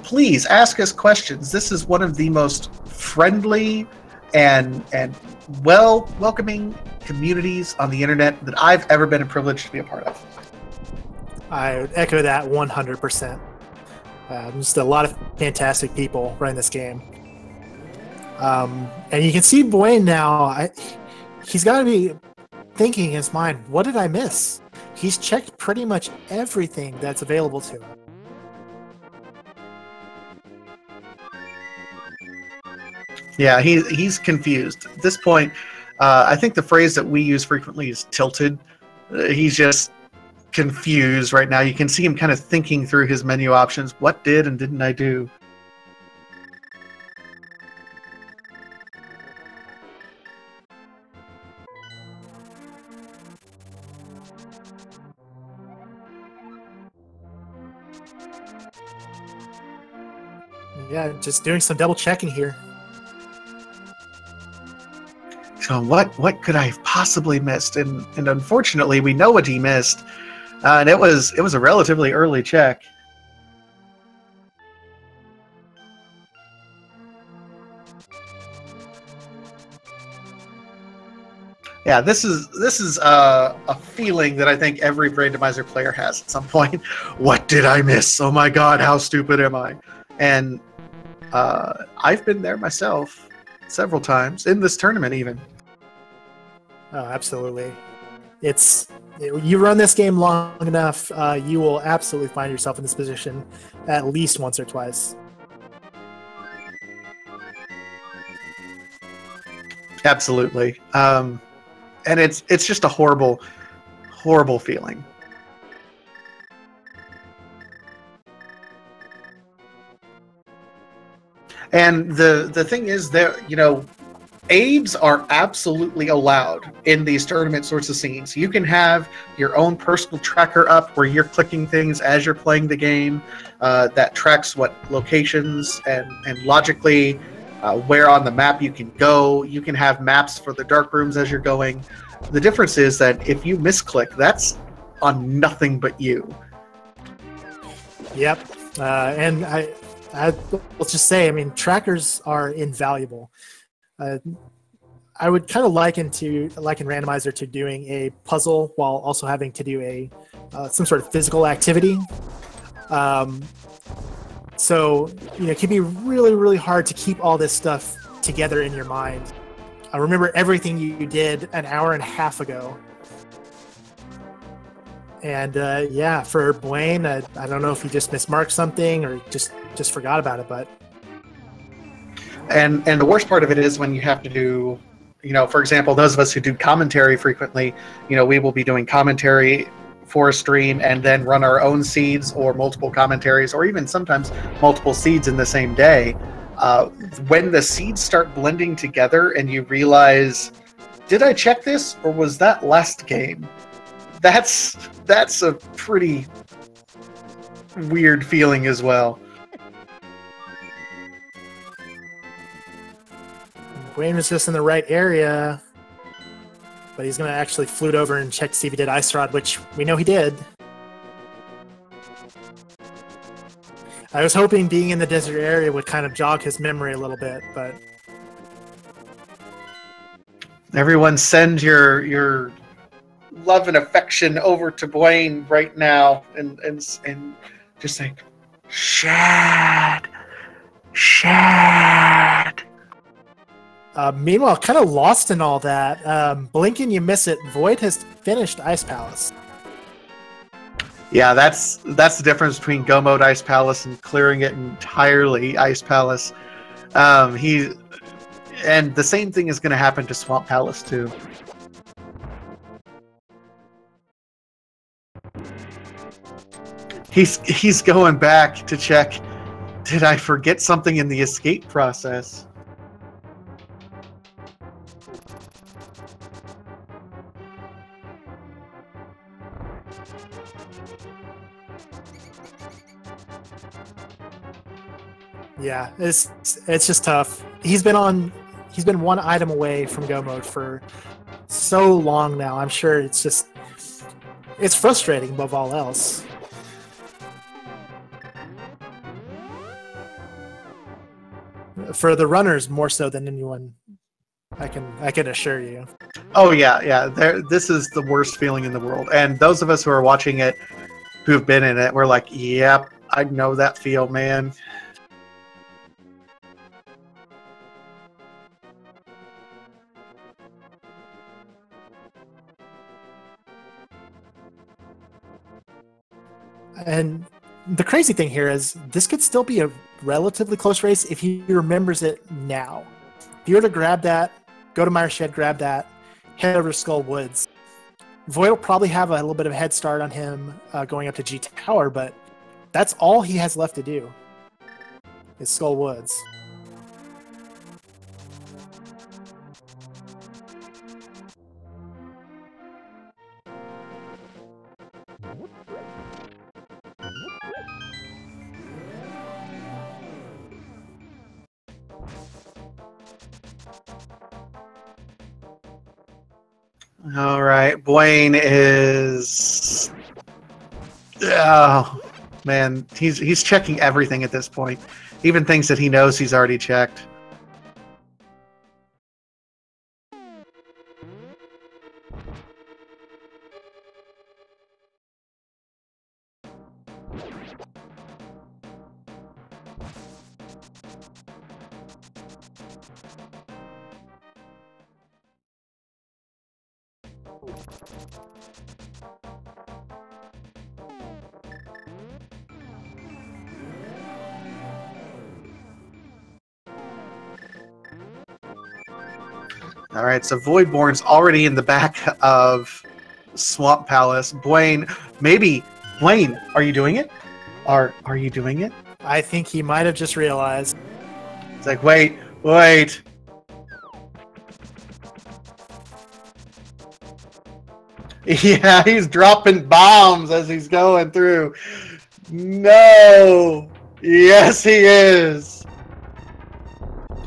please ask us questions. This is one of the most friendly and welcoming communities on the internet that I've ever been privileged to be a part of. I would echo that 100%. Just a lot of fantastic people running this game. And you can see Buane now. He's got to be thinking in his mind, what did I miss? He's checked pretty much everything that's available to him. Yeah, he's confused. At this point, I think the phrase that we use frequently is tilted. He's just confused right now. You can see him kind of thinking through his menu options. What did and didn't I do? Yeah, just doing some double checking here. So what could I have possibly missed? And unfortunately, we know what he missed, and it was a relatively early check. Yeah, this is a feeling that I think every Randomizer player has at some point. What did I miss? Oh my God, how stupid am I? And I've been there myself several times in this tournament, even. Oh, absolutely. You run this game long enough, you will absolutely find yourself in this position at least once or twice. Absolutely. And it's just a horrible, horrible feeling. And the thing is that, you know, aids are absolutely allowed in these tournament sorts of scenes. You can have your own personal tracker up where you're clicking things as you're playing the game that tracks what locations and logically where on the map you can go. You can have maps for the dark rooms as you're going. The difference is that if you misclick, that's on nothing but you. Yep. And let's just say, I mean, trackers are invaluable. I would kind of liken Randomizer to doing a puzzle while also having to do some sort of physical activity. So, you know, it can be really, really hard to keep all this stuff together in your mind. I remember everything you did an hour and a half ago. And yeah, for Buane, I don't know if he just mismarked something or just forgot about it, but. And the worst part of it is when you have to do, you know, for example, those of us who do commentary frequently, you know, we will be doing commentary for a stream and then run our own seeds or multiple commentaries or even sometimes multiple seeds in the same day. When the seeds start blending together and you realize, did I check this or was that last game? That's a pretty weird feeling as well. Buane was just in the right area, but he's going to actually flute over and check to see if he did Ice Rod, which we know he did. I was hoping being in the desert area would kind of jog his memory a little bit, but... Everyone send your love and affection over to Buane right now and just say, Shad! Shad! Meanwhile, kind of lost in all that. Blink and you miss it. Void has finished Ice Palace. Yeah, that's the difference between Go Mode Ice Palace and clearing it entirely Ice Palace. And the same thing is going to happen to Swamp Palace too. He's going back to check. Did I forget something in the escape process? Yeah, it's just tough. He's been one item away from Go Mode for so long now. I'm sure it's frustrating above all else. For the runners more so than anyone I can assure you. Oh yeah, yeah. This is the worst feeling in the world. And those of us who are watching it, who've been in it, we're like, yep, I know that feel, man. And the crazy thing here is this could still be a relatively close race if he remembers it now. If you were to grab that, go to Meyer Shed, grab that, head over to Skull Woods. Void will probably have a little bit of a head start on him going up to G Tower, but that's all he has left to do is Skull Woods. All right, Buane is. Oh man, he's checking everything at this point, even things that he knows he's already checked. All right, so Voidborn's already in the back of Swamp Palace. Buane, maybe. Buane, are you doing it? Are you doing it? I think he might have just realized. It's like, wait. Yeah, he's dropping bombs as he's going through. No! Yes, he is!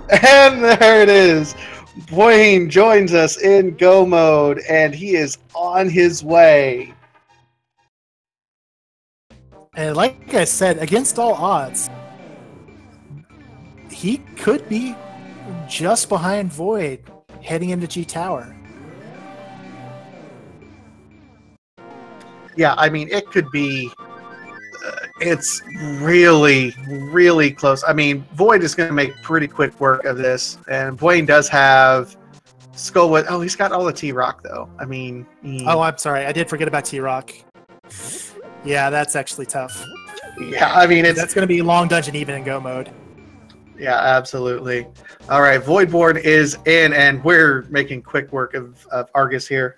And there it is. Buane joins us in go mode, and he is on his way. And like I said, against all odds, he could be just behind Void heading into G Tower. Yeah, I mean, it could be... it's really, really close. I mean, Void is going to make pretty quick work of this, and Buane does have Skullwood. Oh, he's got all the T-Rock, though. I mean... Oh, I'm sorry. I did forget about T-Rock. Yeah, that's actually tough. Yeah, I mean, that's going to be long dungeon even in go mode. Yeah, absolutely. All right, Voidborn is in, and we're making quick work of Argus here.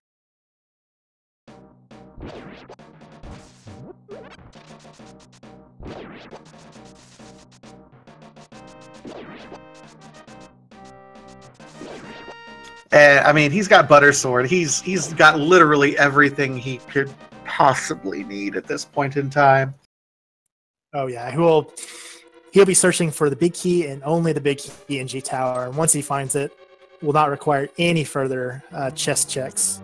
I mean, he's got Butter Sword. He's got literally everything he could possibly need at this point in time. Oh yeah, he'll be searching for the big key and only the big key in G Tower, and once he finds it, will not require any further chest checks.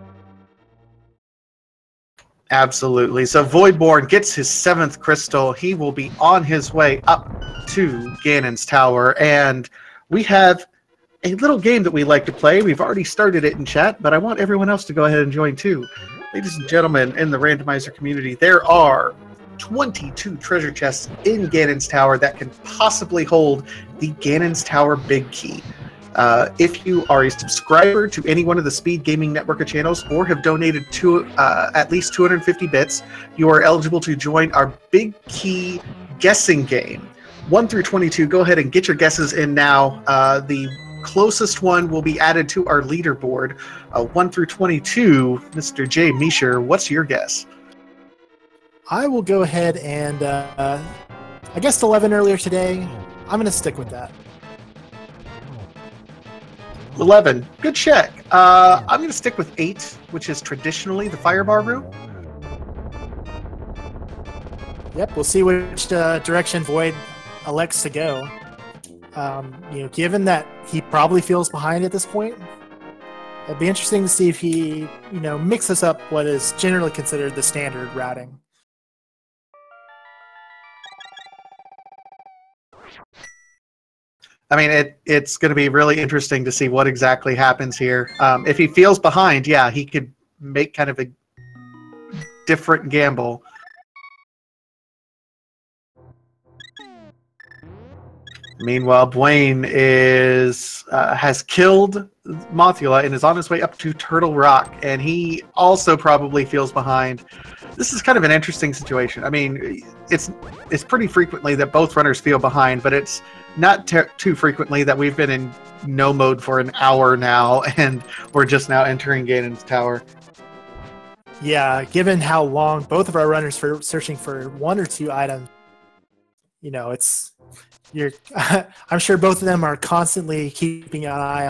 Absolutely. So Voidborn gets his 7th crystal. He will be on his way up to Ganon's Tower, and we have a little game that we like to play. We've already started it in chat, but I want everyone else to go ahead and join too. Ladies and gentlemen, in the Randomizer community, there are 22 treasure chests in Ganon's Tower that can possibly hold the Ganon's Tower Big Key. If you are a subscriber to any one of the Speed Gaming Network channels or have donated to at least 250 bits, you are eligible to join our Big Key guessing game. 1 through 22, go ahead and get your guesses in now. The closest one will be added to our leaderboard. 1 through 22, Mr. J. Misher, what's your guess? I will go ahead and I guessed 11 earlier today. I'm going to stick with that. 11. Good check. I'm going to stick with 8, which is traditionally the Firebar room. Yep, we'll see which direction Void elects to go. Given that he probably feels behind at this point, it'd be interesting to see if he, mixes up what is generally considered the standard routing. I mean, it's going to be really interesting to see what exactly happens here. If he feels behind, yeah, he could make kind of a different gamble. Meanwhile, Buane has killed Mothula and is on his way up to Turtle Rock, and he also probably feels behind. This is kind of an interesting situation. I mean, it's pretty frequently that both runners feel behind, but it's not too frequently that we've been in no mode for an hour now, and we're just now entering Ganon's tower. Yeah, given how long both of our runners for searching for one or two items, you know, I'm sure both of them are constantly keeping an eye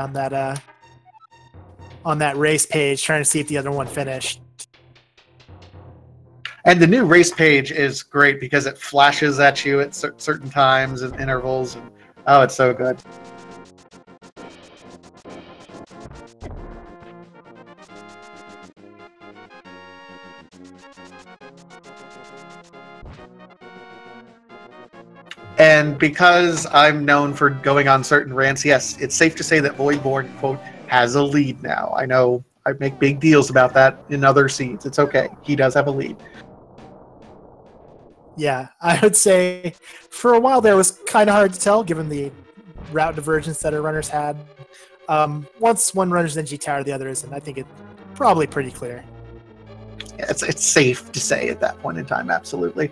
on that race page, trying to see if the other one finished. And the new race page is great because it flashes at you at certain times and intervals. And, oh, it's so good. And because I'm known for going on certain rants, yes, it's safe to say that Voidborn, quote, has a lead now. I know I make big deals about that in other seeds. It's okay. He does have a lead. Yeah, I would say for a while there was kind of hard to tell given the route divergence that our runners had. Once one runner's in G Tower, the other isn't. I think it's probably pretty clear. Yeah, it's safe to say at that point in time, absolutely.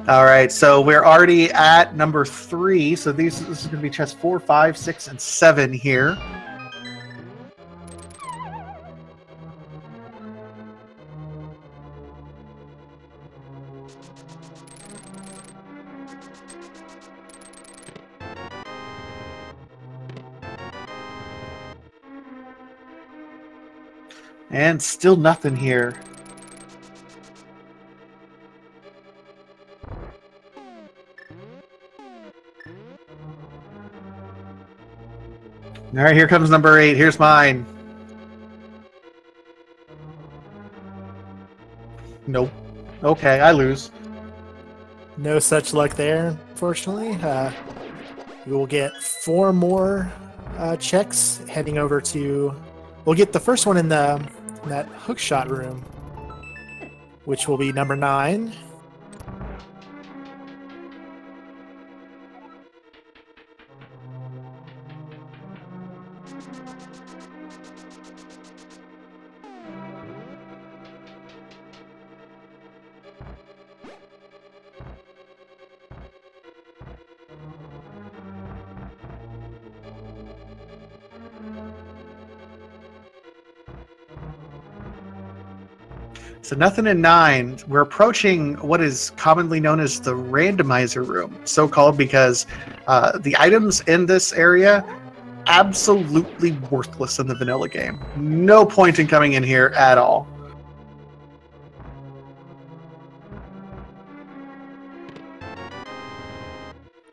All right, so we're already at number 3. So this is going to be chest 4, 5, 6, and 7 here. And still nothing here. All right, here comes number 8. Here's mine. Nope. Okay, I lose. No such luck there, unfortunately. We will get 4 more checks heading over to... We'll get the first one in that hookshot room, which will be number 9. So nothing in 9. We're approaching what is commonly known as the Randomizer room, so called because the items in this area absolutely worthless in the vanilla game. No point in coming in here at all.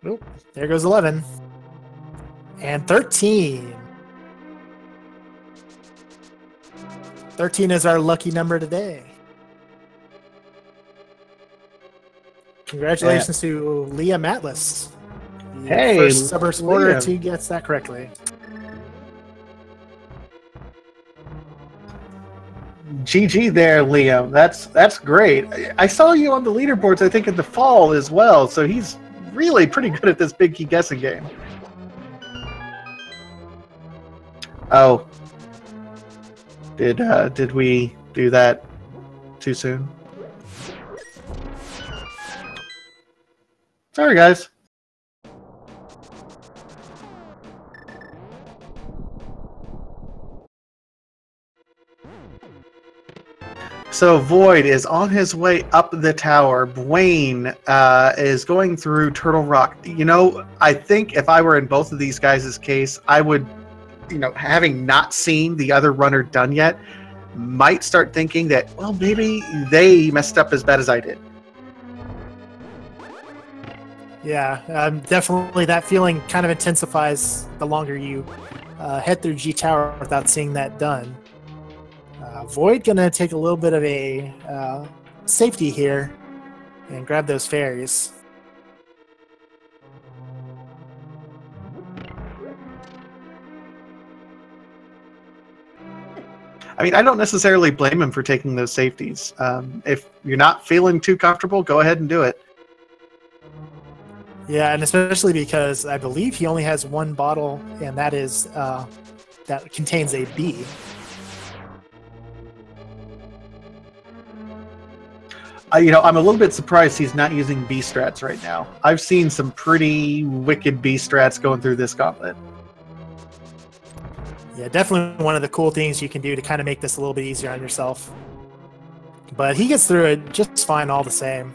Oh, there goes 11. And 13. 13 is our lucky number today. Congratulations to Liam Atlas. Hey, first summer supporter to gets that correctly. GG there, Liam. That's great. I saw you on the leaderboards, I think, in the fall as well. So he's really pretty good at this big key guessing game. Oh. Did we do that too soon? Sorry, guys. So Void is on his way up the tower. Buane is going through Turtle Rock. You know, I think if I were in both of these guys' case, I would, you know, having not seen the other runner done yet, might start thinking that, well, maybe they messed up as bad as I did. Yeah, definitely that feeling kind of intensifies the longer you head through G Tower without seeing that done. Void gonna take a little bit of a safety here and grab those fairies. I mean, I don't necessarily blame him for taking those safeties. If you're not feeling too comfortable, go ahead and do it. Yeah, and especially because I believe he only has one bottle, and that is that contains a bee. You know, I'm a little bit surprised he's not using B strats right now. I've seen some pretty wicked B strats going through this gauntlet. Yeah, definitely one of the cool things you can do to kind of make this a little bit easier on yourself. But he gets through it just fine all the same.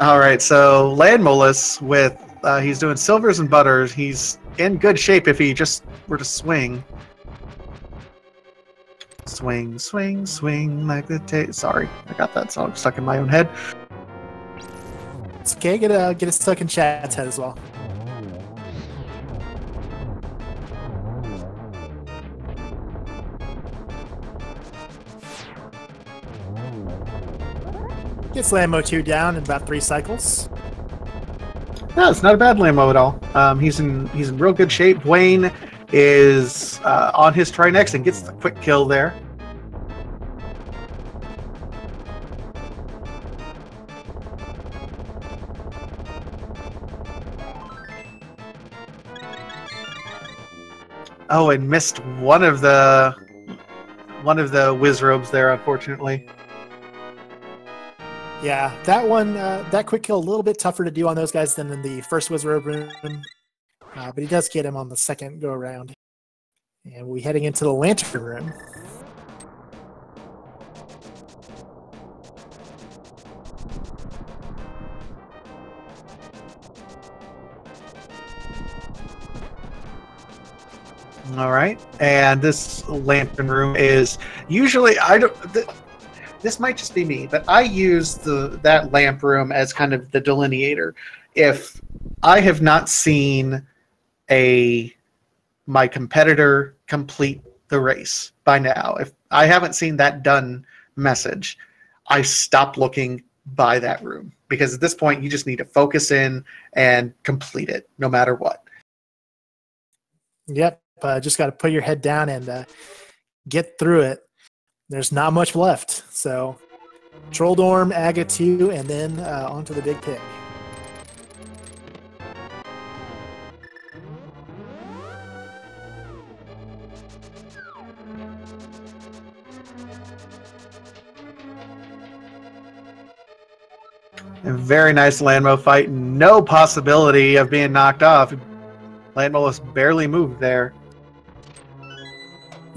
All right, so Landmolus with he's doing silvers and butters. He's in good shape if he just were to swing. Swing, swing, swing like the Sorry, I got that song stuck in my own head. It's okay, get it stuck in chat's head as well. Gets Lambo 2 down in about 3 cycles. No, it's not a bad Lambo at all. He's in real good shape. Buane is on his try next and gets the quick kill there. Oh, and missed one of the whiz robes there, unfortunately. Yeah, that one, that quick kill a little bit tougher to do on those guys than in the first whiz robe room, but he does get him on the second go around. And we're heading into the lantern room. All right, and this lantern room is usually this might just be me, but I use that lamp room as kind of the delineator. If I have not seen my competitor complete the race by now, if I haven't seen that done message, I stop looking by that room, because at this point you just need to focus in and complete it no matter what. Yep. Just got to put your head down and get through it. There's not much left. So, Troll Dorm, Aga 2, and then onto the big pick. A very nice Landmo fight. No possibility of being knocked off. Landmo barely moved there.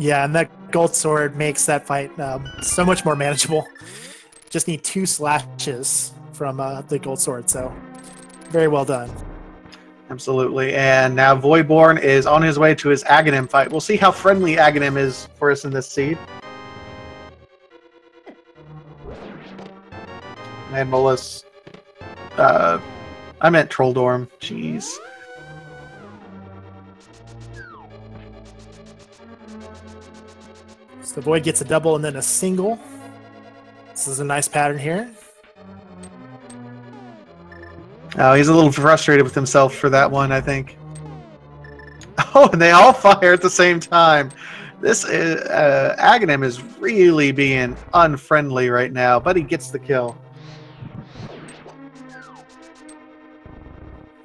Yeah, and that gold sword makes that fight so much more manageable. Just need 2 slashes from the gold sword, so very well done. Absolutely, and now Voidborn is on his way to his Aghanim fight. We'll see how friendly Aghanim is for us in this seed. And Molus, I meant Troll Dorm. Jeez. So the Void gets a double and then a single. This is a nice pattern here. Oh, he's a little frustrated with himself for that one, I think. Oh, and they all fire at the same time. This is, Aghanim is really being unfriendly right now, but he gets the kill.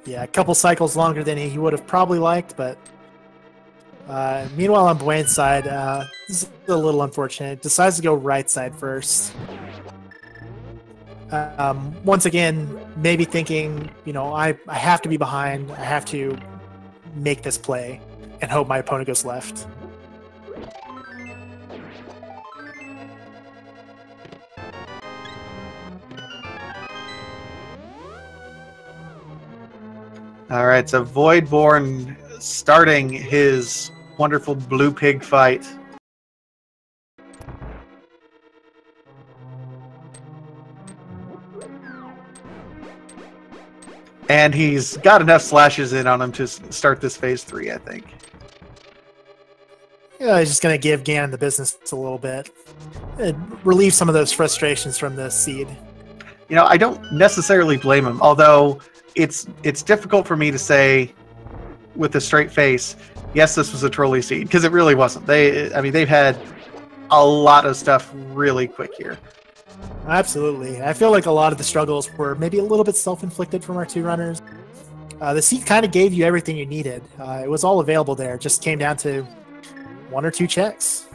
Yeah, a couple cycles longer than he would have probably liked, but meanwhile on Buane's side, this is a little unfortunate. Decides to go right side first. Once again, maybe thinking, you know, I have to be behind. I have to make this play and hope my opponent goes left. All right, so Voidborn starting his wonderful blue pig fight. And he's got enough slashes in on him to start this phase 3, I think. He's just going to give Ganon the business a little bit. Relieve some of those frustrations from the seed. You know, I don't necessarily blame him, although it's difficult for me to say with a straight face, yes, this was a trolley seed, because it really wasn't. They've had a lot of stuff really quick here. Absolutely. I feel like a lot of the struggles were maybe a little bit self-inflicted from our two runners. The seed kind of gave you everything you needed. It was all available there. It just came down to one or two checks.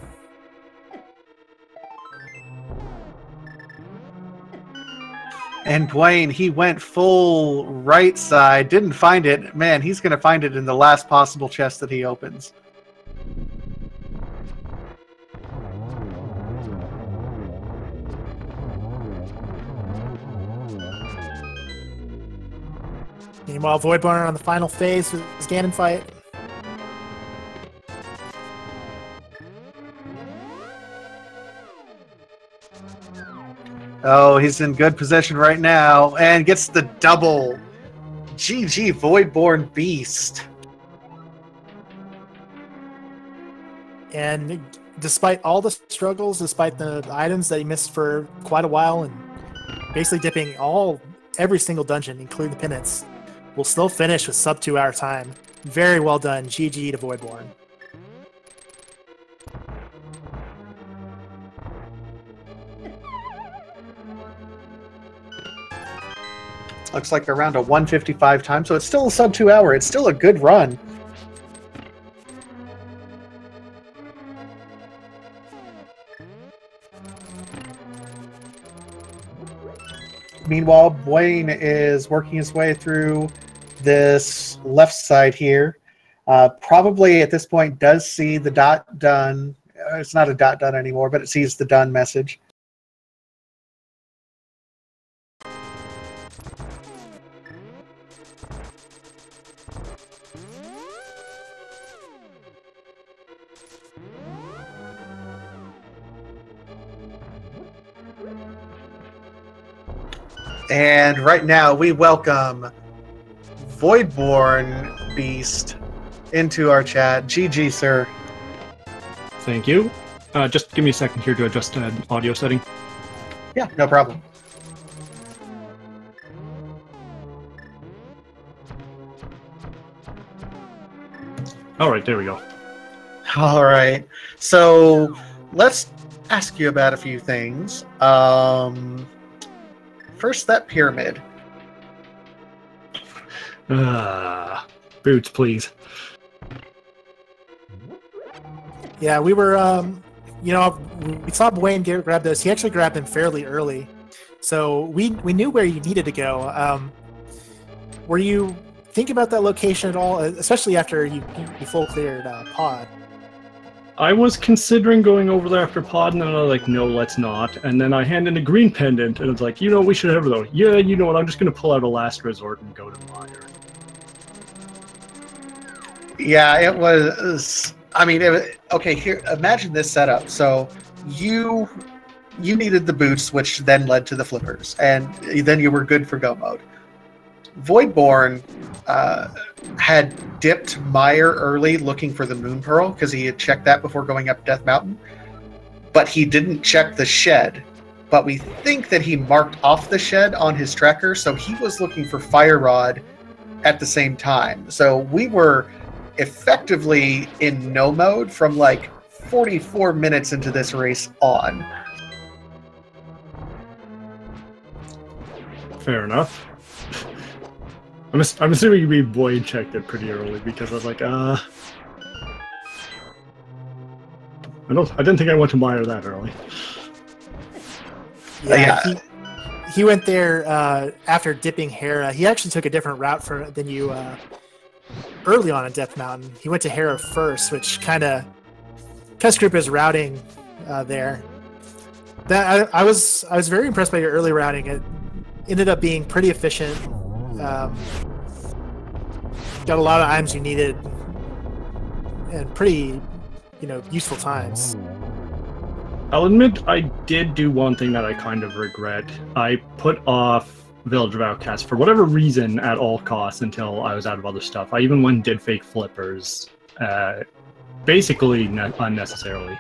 And Buane, he went full right side, didn't find it. Man, he's going to find it in the last possible chest that he opens. Meanwhile, Voidborn on the final phase with his Ganon fight. Oh, he's in good position right now and gets the double. GG, VoidbornBeast. And despite all the struggles, despite the items that he missed for quite a while, and basically dipping every single dungeon, including the penance, we'll still finish with sub 2 hour time. Very well done. GG to Voidborn. Looks like around a 1:55 time, so it's still a sub 2 hour. It's still a good run. Meanwhile, Buane is working his way through this left side here. Probably at this point does see the dot done. It's not a dot done anymore, but it sees the done message. And right now, we welcome VoidbornBeast into our chat. GG, sir. Thank you. Just give me a second here to adjust an audio setting. Yeah, no problem. All right, there we go. All right. So let's ask you about a few things. First, that pyramid. Boots, please. Yeah, we were, we saw Buane grab those. He actually grabbed them fairly early. So we knew where you needed to go. Were you thinking about that location at all, especially after you full cleared Pod? I was considering going over there after Pod, and then I was like, no, let's not. And then I handed a green pendant, and it's like, we should have it though. Yeah, you know what, I'm just going to pull out a last resort and go to Mire. Yeah, it was... okay, here, imagine this setup. So you needed the boots, which then led to the flippers, and then you were good for go mode. Voidborn had dipped Mire early looking for the Moon Pearl because he had checked that before going up Death Mountain, but he didn't check the shed. But we think that he marked off the shed on his tracker, so he was looking for Fire Rod at the same time. So we were effectively in no mode from like 44 minutes into this race on. Fair enough. I'm assuming we Buane checked it pretty early because I was like, I didn't think I went to Mire that early. Yeah, he went there after dipping Hera. He actually took a different route than you early on in Death Mountain. He went to Hera first, which kind of screwed his routing there. I was very impressed by your early routing. It ended up being pretty efficient. Got a lot of items you needed and pretty, useful times. I'll admit I did do one thing that I kind of regret. I put off Village of Outcasts for whatever reason at all costs until I was out of other stuff. I even went and did fake flippers basically unnecessarily.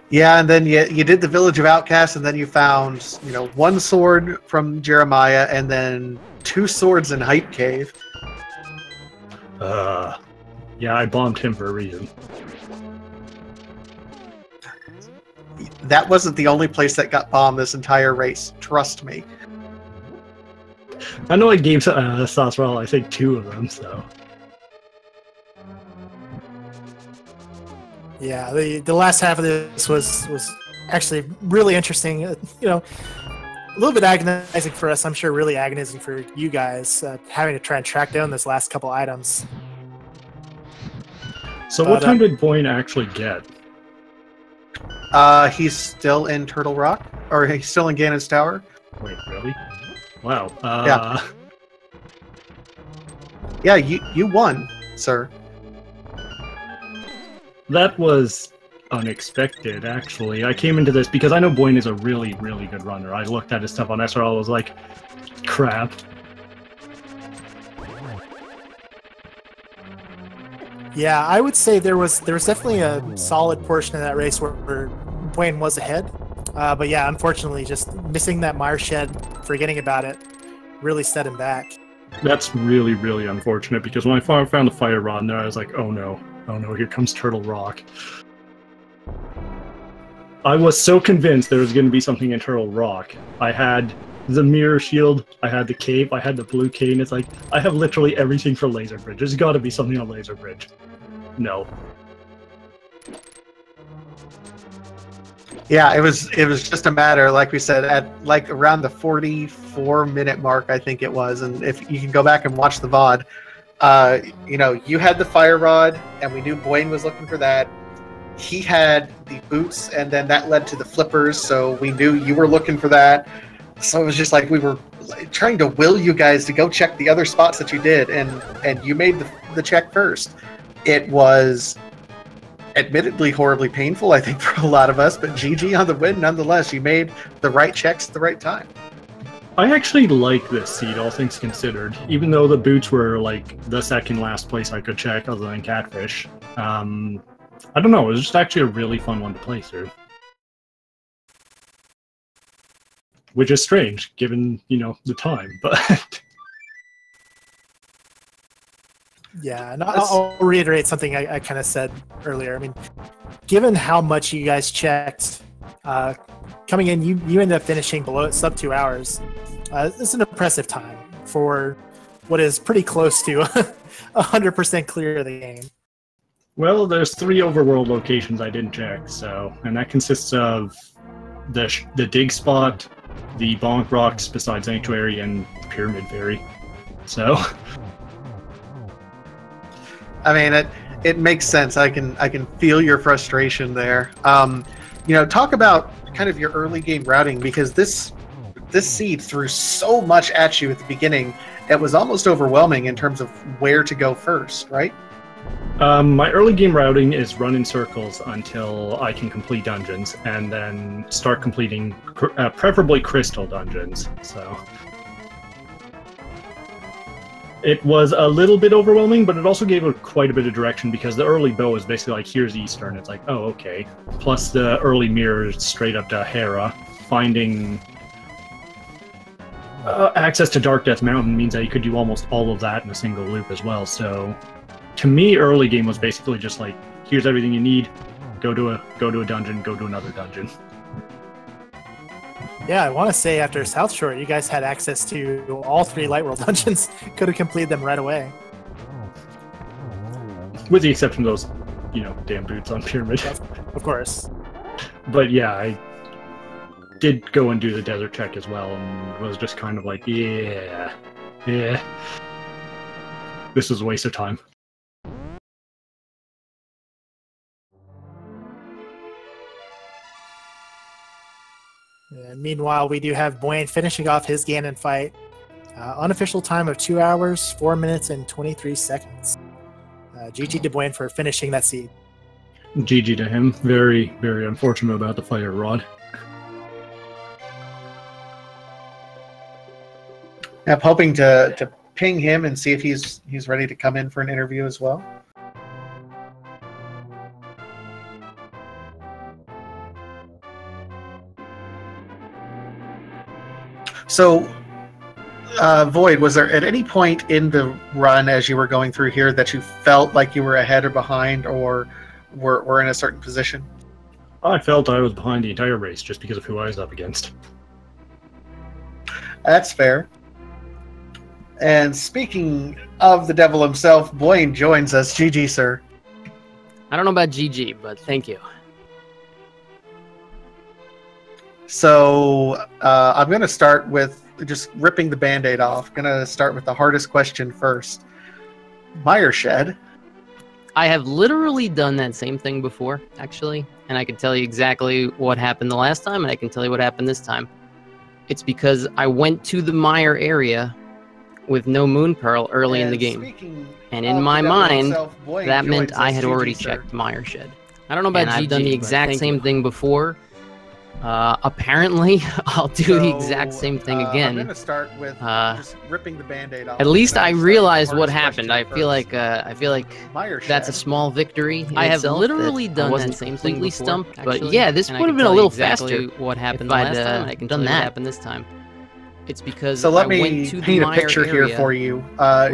Yeah, and then you did the Village of Outcasts, and then you found, you know, 1 sword from Jeremiah, and then 2 swords in Hype Cave. Yeah, I bombed him for a reason. That wasn't the only place that got bombed this entire race. Trust me. I know I gave Saswell, I think, 2 of them, so... Yeah, the last half of this was actually really interesting. You know, a little bit agonizing for us. I'm sure really agonizing for you guys, having to try and track down those last couple items. So what time did Buane actually get? He's still in Turtle Rock, or he's still in Ganon's Tower. Wait, really? Wow. Yeah. Yeah, you won, sir. That was unexpected, actually. I came into this because I know Buane is a really, really good runner. I looked at his stuff on SRL, I was like, crap. Yeah, I would say there was definitely a solid portion of that race where Buane was ahead. But yeah, unfortunately, just missing that Mire Shed, forgetting about it, really set him back. That's really, really unfortunate, because when I found the fire rod in there, I was like, oh no, here comes Turtle Rock. I was so convinced there was going to be something in Turtle Rock. I had the mirror shield, I had the cape, I had the blue cane. It's like, I have literally everything for Laser Bridge. There's got to be something on Laser Bridge. No. Yeah, it was just a matter, like we said, at like around the 44-minute mark, I think it was. And if you can go back and watch the VOD, you know, you had the fire rod, and we knew Buane was looking for that. He had the boots, and then that led to the flippers, so we knew you were looking for that. So it was just like we were trying to will you guys to go check the other spots that you did, and you made the check first. It was admittedly horribly painful, I think, for a lot of us, but GG on the win nonetheless. You made the right checks at the right time. I actually like this seed, all things considered. Even though the boots were like the second last place I could check other than Catfish. I don't know, it was just actually a really fun one to play through. Which is strange, given, you know, the time, but... Yeah, and I'll reiterate something I kind of said earlier. I mean, given how much you guys checked, coming in, you ended up finishing below sub 2 hours. It's an impressive time for what is pretty close to 100% clear of the game. Well, there's 3 overworld locations I didn't check, so, and that consists of the dig spot, the bonk rocks beside Sanctuary, and Pyramid Fairy. So... I mean, it makes sense. I can feel your frustration there. You know, talk about kind of your early game routing, because this seed threw so much at you at the beginning. It was almost overwhelming in terms of where to go first, right? My early game routing is run in circles until I can complete dungeons, and then start completing preferably crystal dungeons. So. It was a little bit overwhelming, but it also gave it quite a bit of direction, because the early bow is basically like, here's Eastern. It's like, oh, okay. Plus the early mirrors straight up to Hera. Finding access to Dark Death Mountain means that you could do almost all of that in a single loop as well. So to me, early game was basically just like, here's everything you need. Go to a dungeon, go to another dungeon. Yeah, I want to say after South Shore, you guys had access to all 3 Light World dungeons. Could have completed them right away. With the exception of those, you know, damn boots on Pyramid. Of course. But yeah, I did go and do the desert check as well, and was just kind of like, yeah. This was a waste of time. And meanwhile, we do have Buane finishing off his Ganon fight. Unofficial time of 2 hours, 4 minutes, and 23 seconds. GG to Buane for finishing that seed. GG to him. Very, very unfortunate about the fire rod. I'm hoping to ping him and see if he's ready to come in for an interview as well. So, Void, was there at any point in the run as you were going through here that you felt like you were ahead or behind, or were in a certain position? I felt I was behind the entire race just because of who I was up against. That's fair. And speaking of the devil himself, Buane joins us. GG, sir. I don't know about GG, but thank you. So I'm going to start with just ripping the Band-Aid off. I'm going to start with the hardest question first. Mire Shed. I have literally done that same thing before, actually, and I can tell you exactly what happened the last time, and I can tell you what happened this time. It's because I went to the Mire area with no Moon Pearl early in the game. And in my mind, that meant I had already checked Mire Shed. I don't know about GG, I've done the exact same thing before. Apparently, I'll do the exact same thing again. I'm going to start with just ripping the Band-Aid off. At least I realized what happened. I feel like that's a small victory. I have literally done that same thing before, stumped, but yeah, this would have been a little faster. What happened last time? I can tell you what happened this time. It's because so let me paint a picture here for you.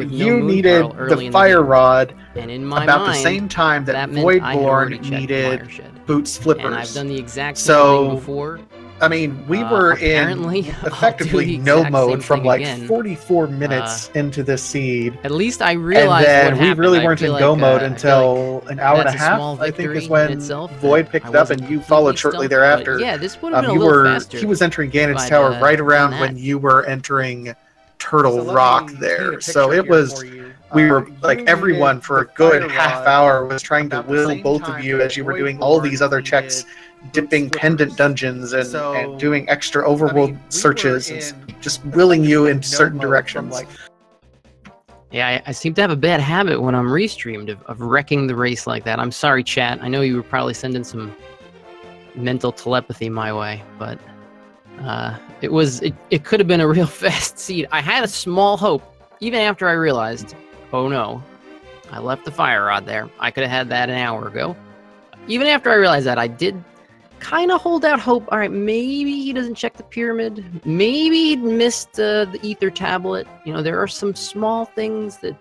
You needed the Fire Rod and in my about the same time that Voidborn needed Boots Flippers. And I've done the exact same thing before. I mean, we were in effectively no mode from like 44 minutes into this seed. At least I realized what happened. We really weren't in go mode until an hour and a half, I think, is when Void picked up and you followed shortly thereafter. Yeah, this would have been a little faster. He was entering Ganon's Tower right around when you were entering Turtle Rock there. So it was, we were like everyone for a good half hour was trying to will both of you as you were doing all these other checks, dipping pendant dungeons and doing extra overworld searches and just willing you in certain directions. Yeah, I seem to have a bad habit when I'm restreamed of wrecking the race like that. I'm sorry, chat. I know you were probably sending some mental telepathy my way, but it could have been a real fast seed. I had a small hope, even after I realized, oh no, I left the Fire Rod there. I could have had that an hour ago. Even after I realized that, I did kind of hold out hope. All right, maybe he doesn't check the pyramid. Maybe he'd missed the ether tablet. You know, there are some small things that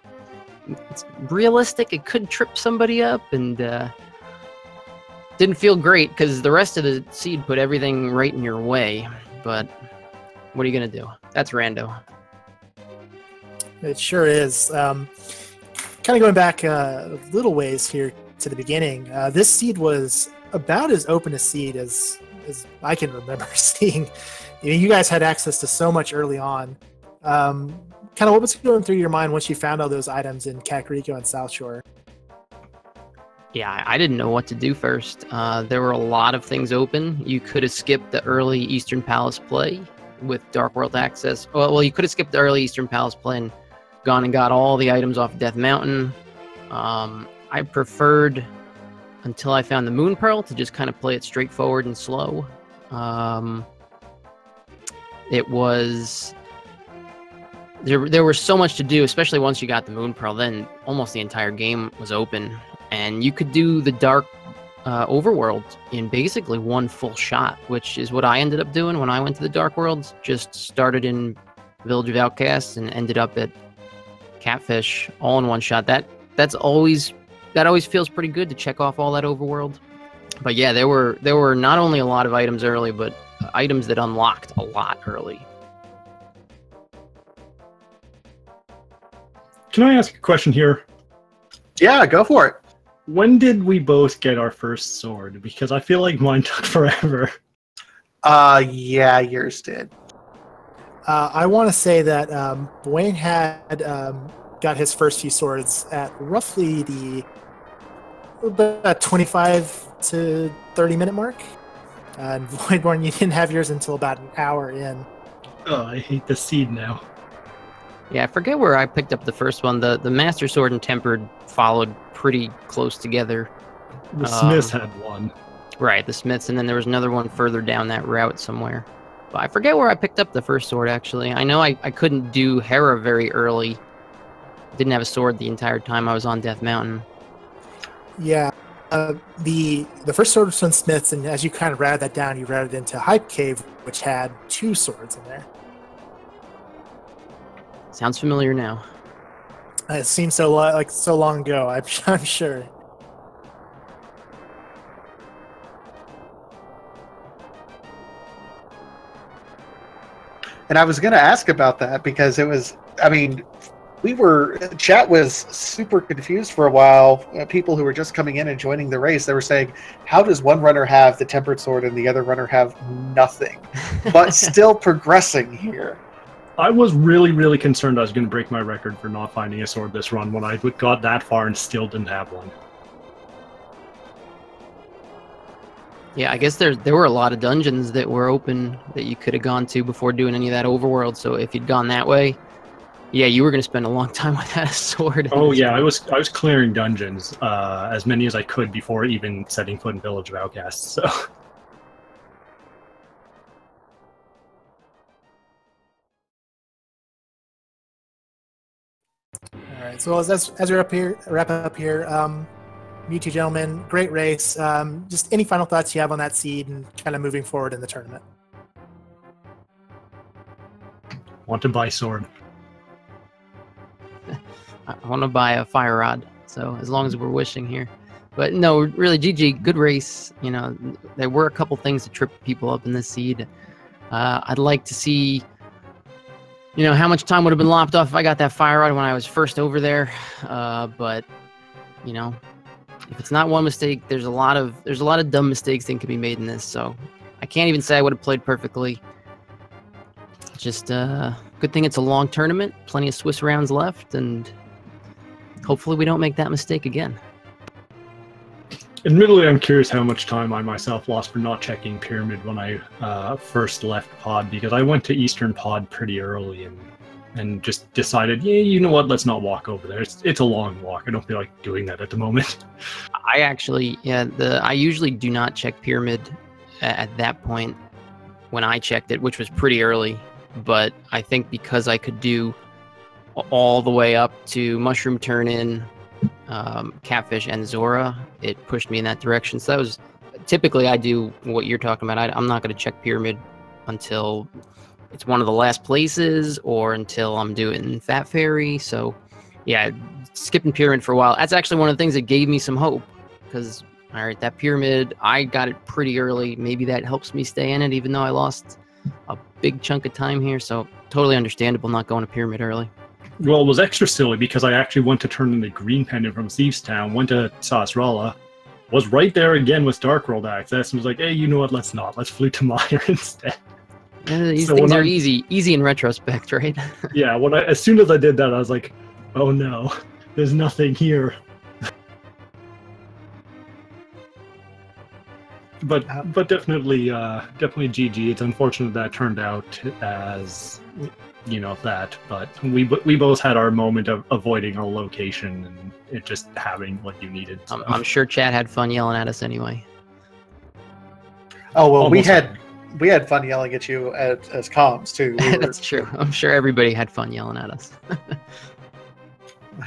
it's realistic. It could trip somebody up, and didn't feel great because the rest of the seed put everything right in your way. But what are you gonna do? That's rando. It sure is. Kind of going back a little ways here to the beginning. This seed was about as open a seed as I can remember seeing. You know, you guys had access to so much early on. Kind of what was going through your mind once you found all those items in Kakariko and South Shore? Yeah, I didn't know what to do first. There were a lot of things open. You could have skipped the early Eastern Palace play with Dark World access. Well, you could have skipped the early Eastern Palace play and gone and got all the items off Death Mountain. I preferred, until I found the Moon Pearl, to just kind of play it straightforward and slow. It was... There was so much to do, especially once you got the Moon Pearl. Then almost the entire game was open. And you could do the Dark Overworld in basically one full shot, which is what I ended up doing when I went to the Dark World. Just started in Village of Outcasts and ended up at Catfish all in one shot. That always feels pretty good to check off all that overworld. But yeah, there were not only a lot of items early, but items that unlocked a lot early. Can I ask a question here? Yeah, go for it. When did we both get our first sword? Because I feel like mine took forever. Yeah, yours did. I want to say that Buane had got his first few swords at roughly about 25 to 30 minute mark. And Voidborn, you didn't have yours until about an hour in. Oh, I hate the seed now. Yeah, I forget where I picked up the first one. The Master Sword and Tempered followed pretty close together. The Smiths had one. Right, the Smiths, and then there was another one further down that route somewhere. But I forget where I picked up the first sword, actually. I know I couldn't do Hera very early. Didn't have a sword the entire time I was on Death Mountain. Yeah, the first sword was from Smiths, and as you kind of routed that down, you routed into Hype Cave, which had 2 swords in there. Sounds familiar now. It seems so like so long ago. I'm sure. And I was going to ask about that because it was, I mean, chat was super confused for a while. People who were just coming in and joining the race, they were saying, how does one runner have the tempered sword and the other runner have nothing, but still progressing here? I was really, really concerned I was going to break my record for not finding a sword this run when I got that far and still didn't have one. Yeah, I guess there were a lot of dungeons that were open that you could have gone to before doing any of that overworld. So if you'd gone that way, yeah, you were going to spend a long time without a sword. Oh yeah, I was clearing dungeons, as many as I could before even setting foot in Village of Outcasts. So. All right. So as we wrap up here, you two gentlemen, great race. Just any final thoughts you have on that seed and kind of moving forward in the tournament? Want to buy sword. I want to buy a fire rod, so as long as we're wishing here. But no, really, GG, good race. You know, there were a couple things that tripped people up in this seed. I'd like to see, you know, how much time would have been lopped off if I got that fire rod when I was first over there. But, you know, if it's not one mistake, there's a lot of dumb mistakes that can be made in this. So I can't even say I would have played perfectly. Just good thing it's a long tournament, plenty of Swiss rounds left, and hopefully we don't make that mistake again. Admittedly, I'm curious how much time I myself lost for not checking Pyramid when I first left Pod, because I went to Eastern Pod pretty early and just decided, yeah, you know what, let's not walk over there. It's a long walk. I don't feel like doing that at the moment. I actually, I usually do not check Pyramid at that point when I checked it, which was pretty early. But I think because I could do all the way up to Mushroom Turn-In, Catfish, and Zora, it pushed me in that direction. So that was, typically I do what you're talking about. I'm not going to check Pyramid until it's one of the last places or until I'm doing Fat Fairy. So yeah, skipping Pyramid for a while. That's actually one of the things that gave me some hope, because all right, that Pyramid, I got it pretty early. Maybe that helps me stay in it, even though I lost a big chunk of time here. So totally understandable not going to Pyramid early. Well, it was extra silly because I actually went to turn in the green pendant from Thieves Town, went to Sasrala, was right there again with Dark World access, and was like, hey, you know what, let's not. Let's Flute to Mire instead. These things are easy in retrospect, right? Yeah, as soon as I did that, I was like, oh no, there's nothing here. But definitely GG. It's unfortunate that turned out as, you know, that. But we both had our moment of avoiding a location and it just having what you needed. So. I'm sure Chad had fun yelling at us anyway. Oh well, we had fun yelling at you as comms too. That's true. I'm sure everybody had fun yelling at us.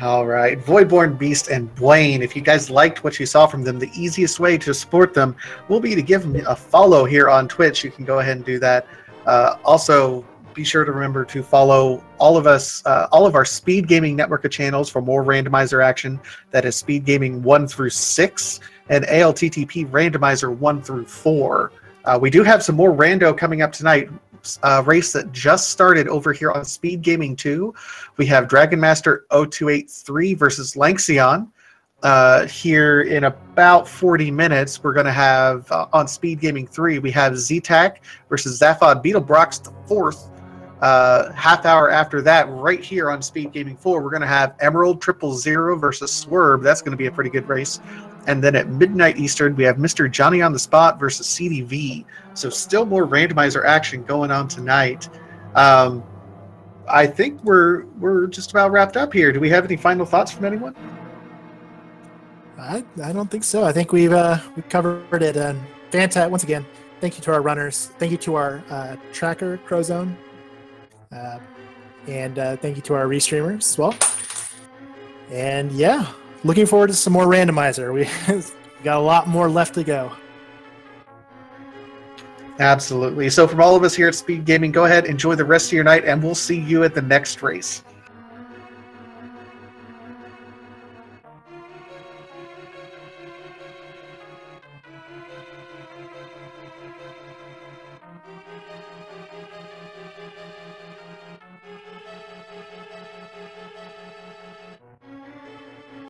All right, VoidbornBeast and Buane, if you guys liked what you saw from them, the easiest way to support them will be to give them a follow here on Twitch. You can go ahead and do that. Also, be sure to remember to follow all of our Speed Gaming Network of channels for more randomizer action. That is Speed Gaming 1 through 6 and ALTTP Randomizer 1 through 4. We do have some more rando coming up tonight. Race that just started over here on Speed Gaming 2. We have Dragon Master 0283 versus Lanxion. Here in about 40 minutes, we're going to have on Speed Gaming 3, we have Z-Tac versus Zaphod Beetlebrox the 4th. Half hour after that, right here on Speed Gaming 4, we're going to have Emerald 000 versus Swerve. That's going to be a pretty good race. And then at midnight Eastern, we have Mr. Johnny on the Spot versus CDV. So still more randomizer action going on tonight. I think we're just about wrapped up here. Do we have any final thoughts from anyone? I don't think so. I think we've covered it. And fantastic. Once again, thank you to our runners. Thank you to our tracker, Crowzone. And thank you to our restreamers as well. And yeah, looking forward to some more randomizer. We got a lot more left to go. Absolutely. So from all of us here at Speed Gaming, go ahead, enjoy the rest of your night, and we'll see you at the next race.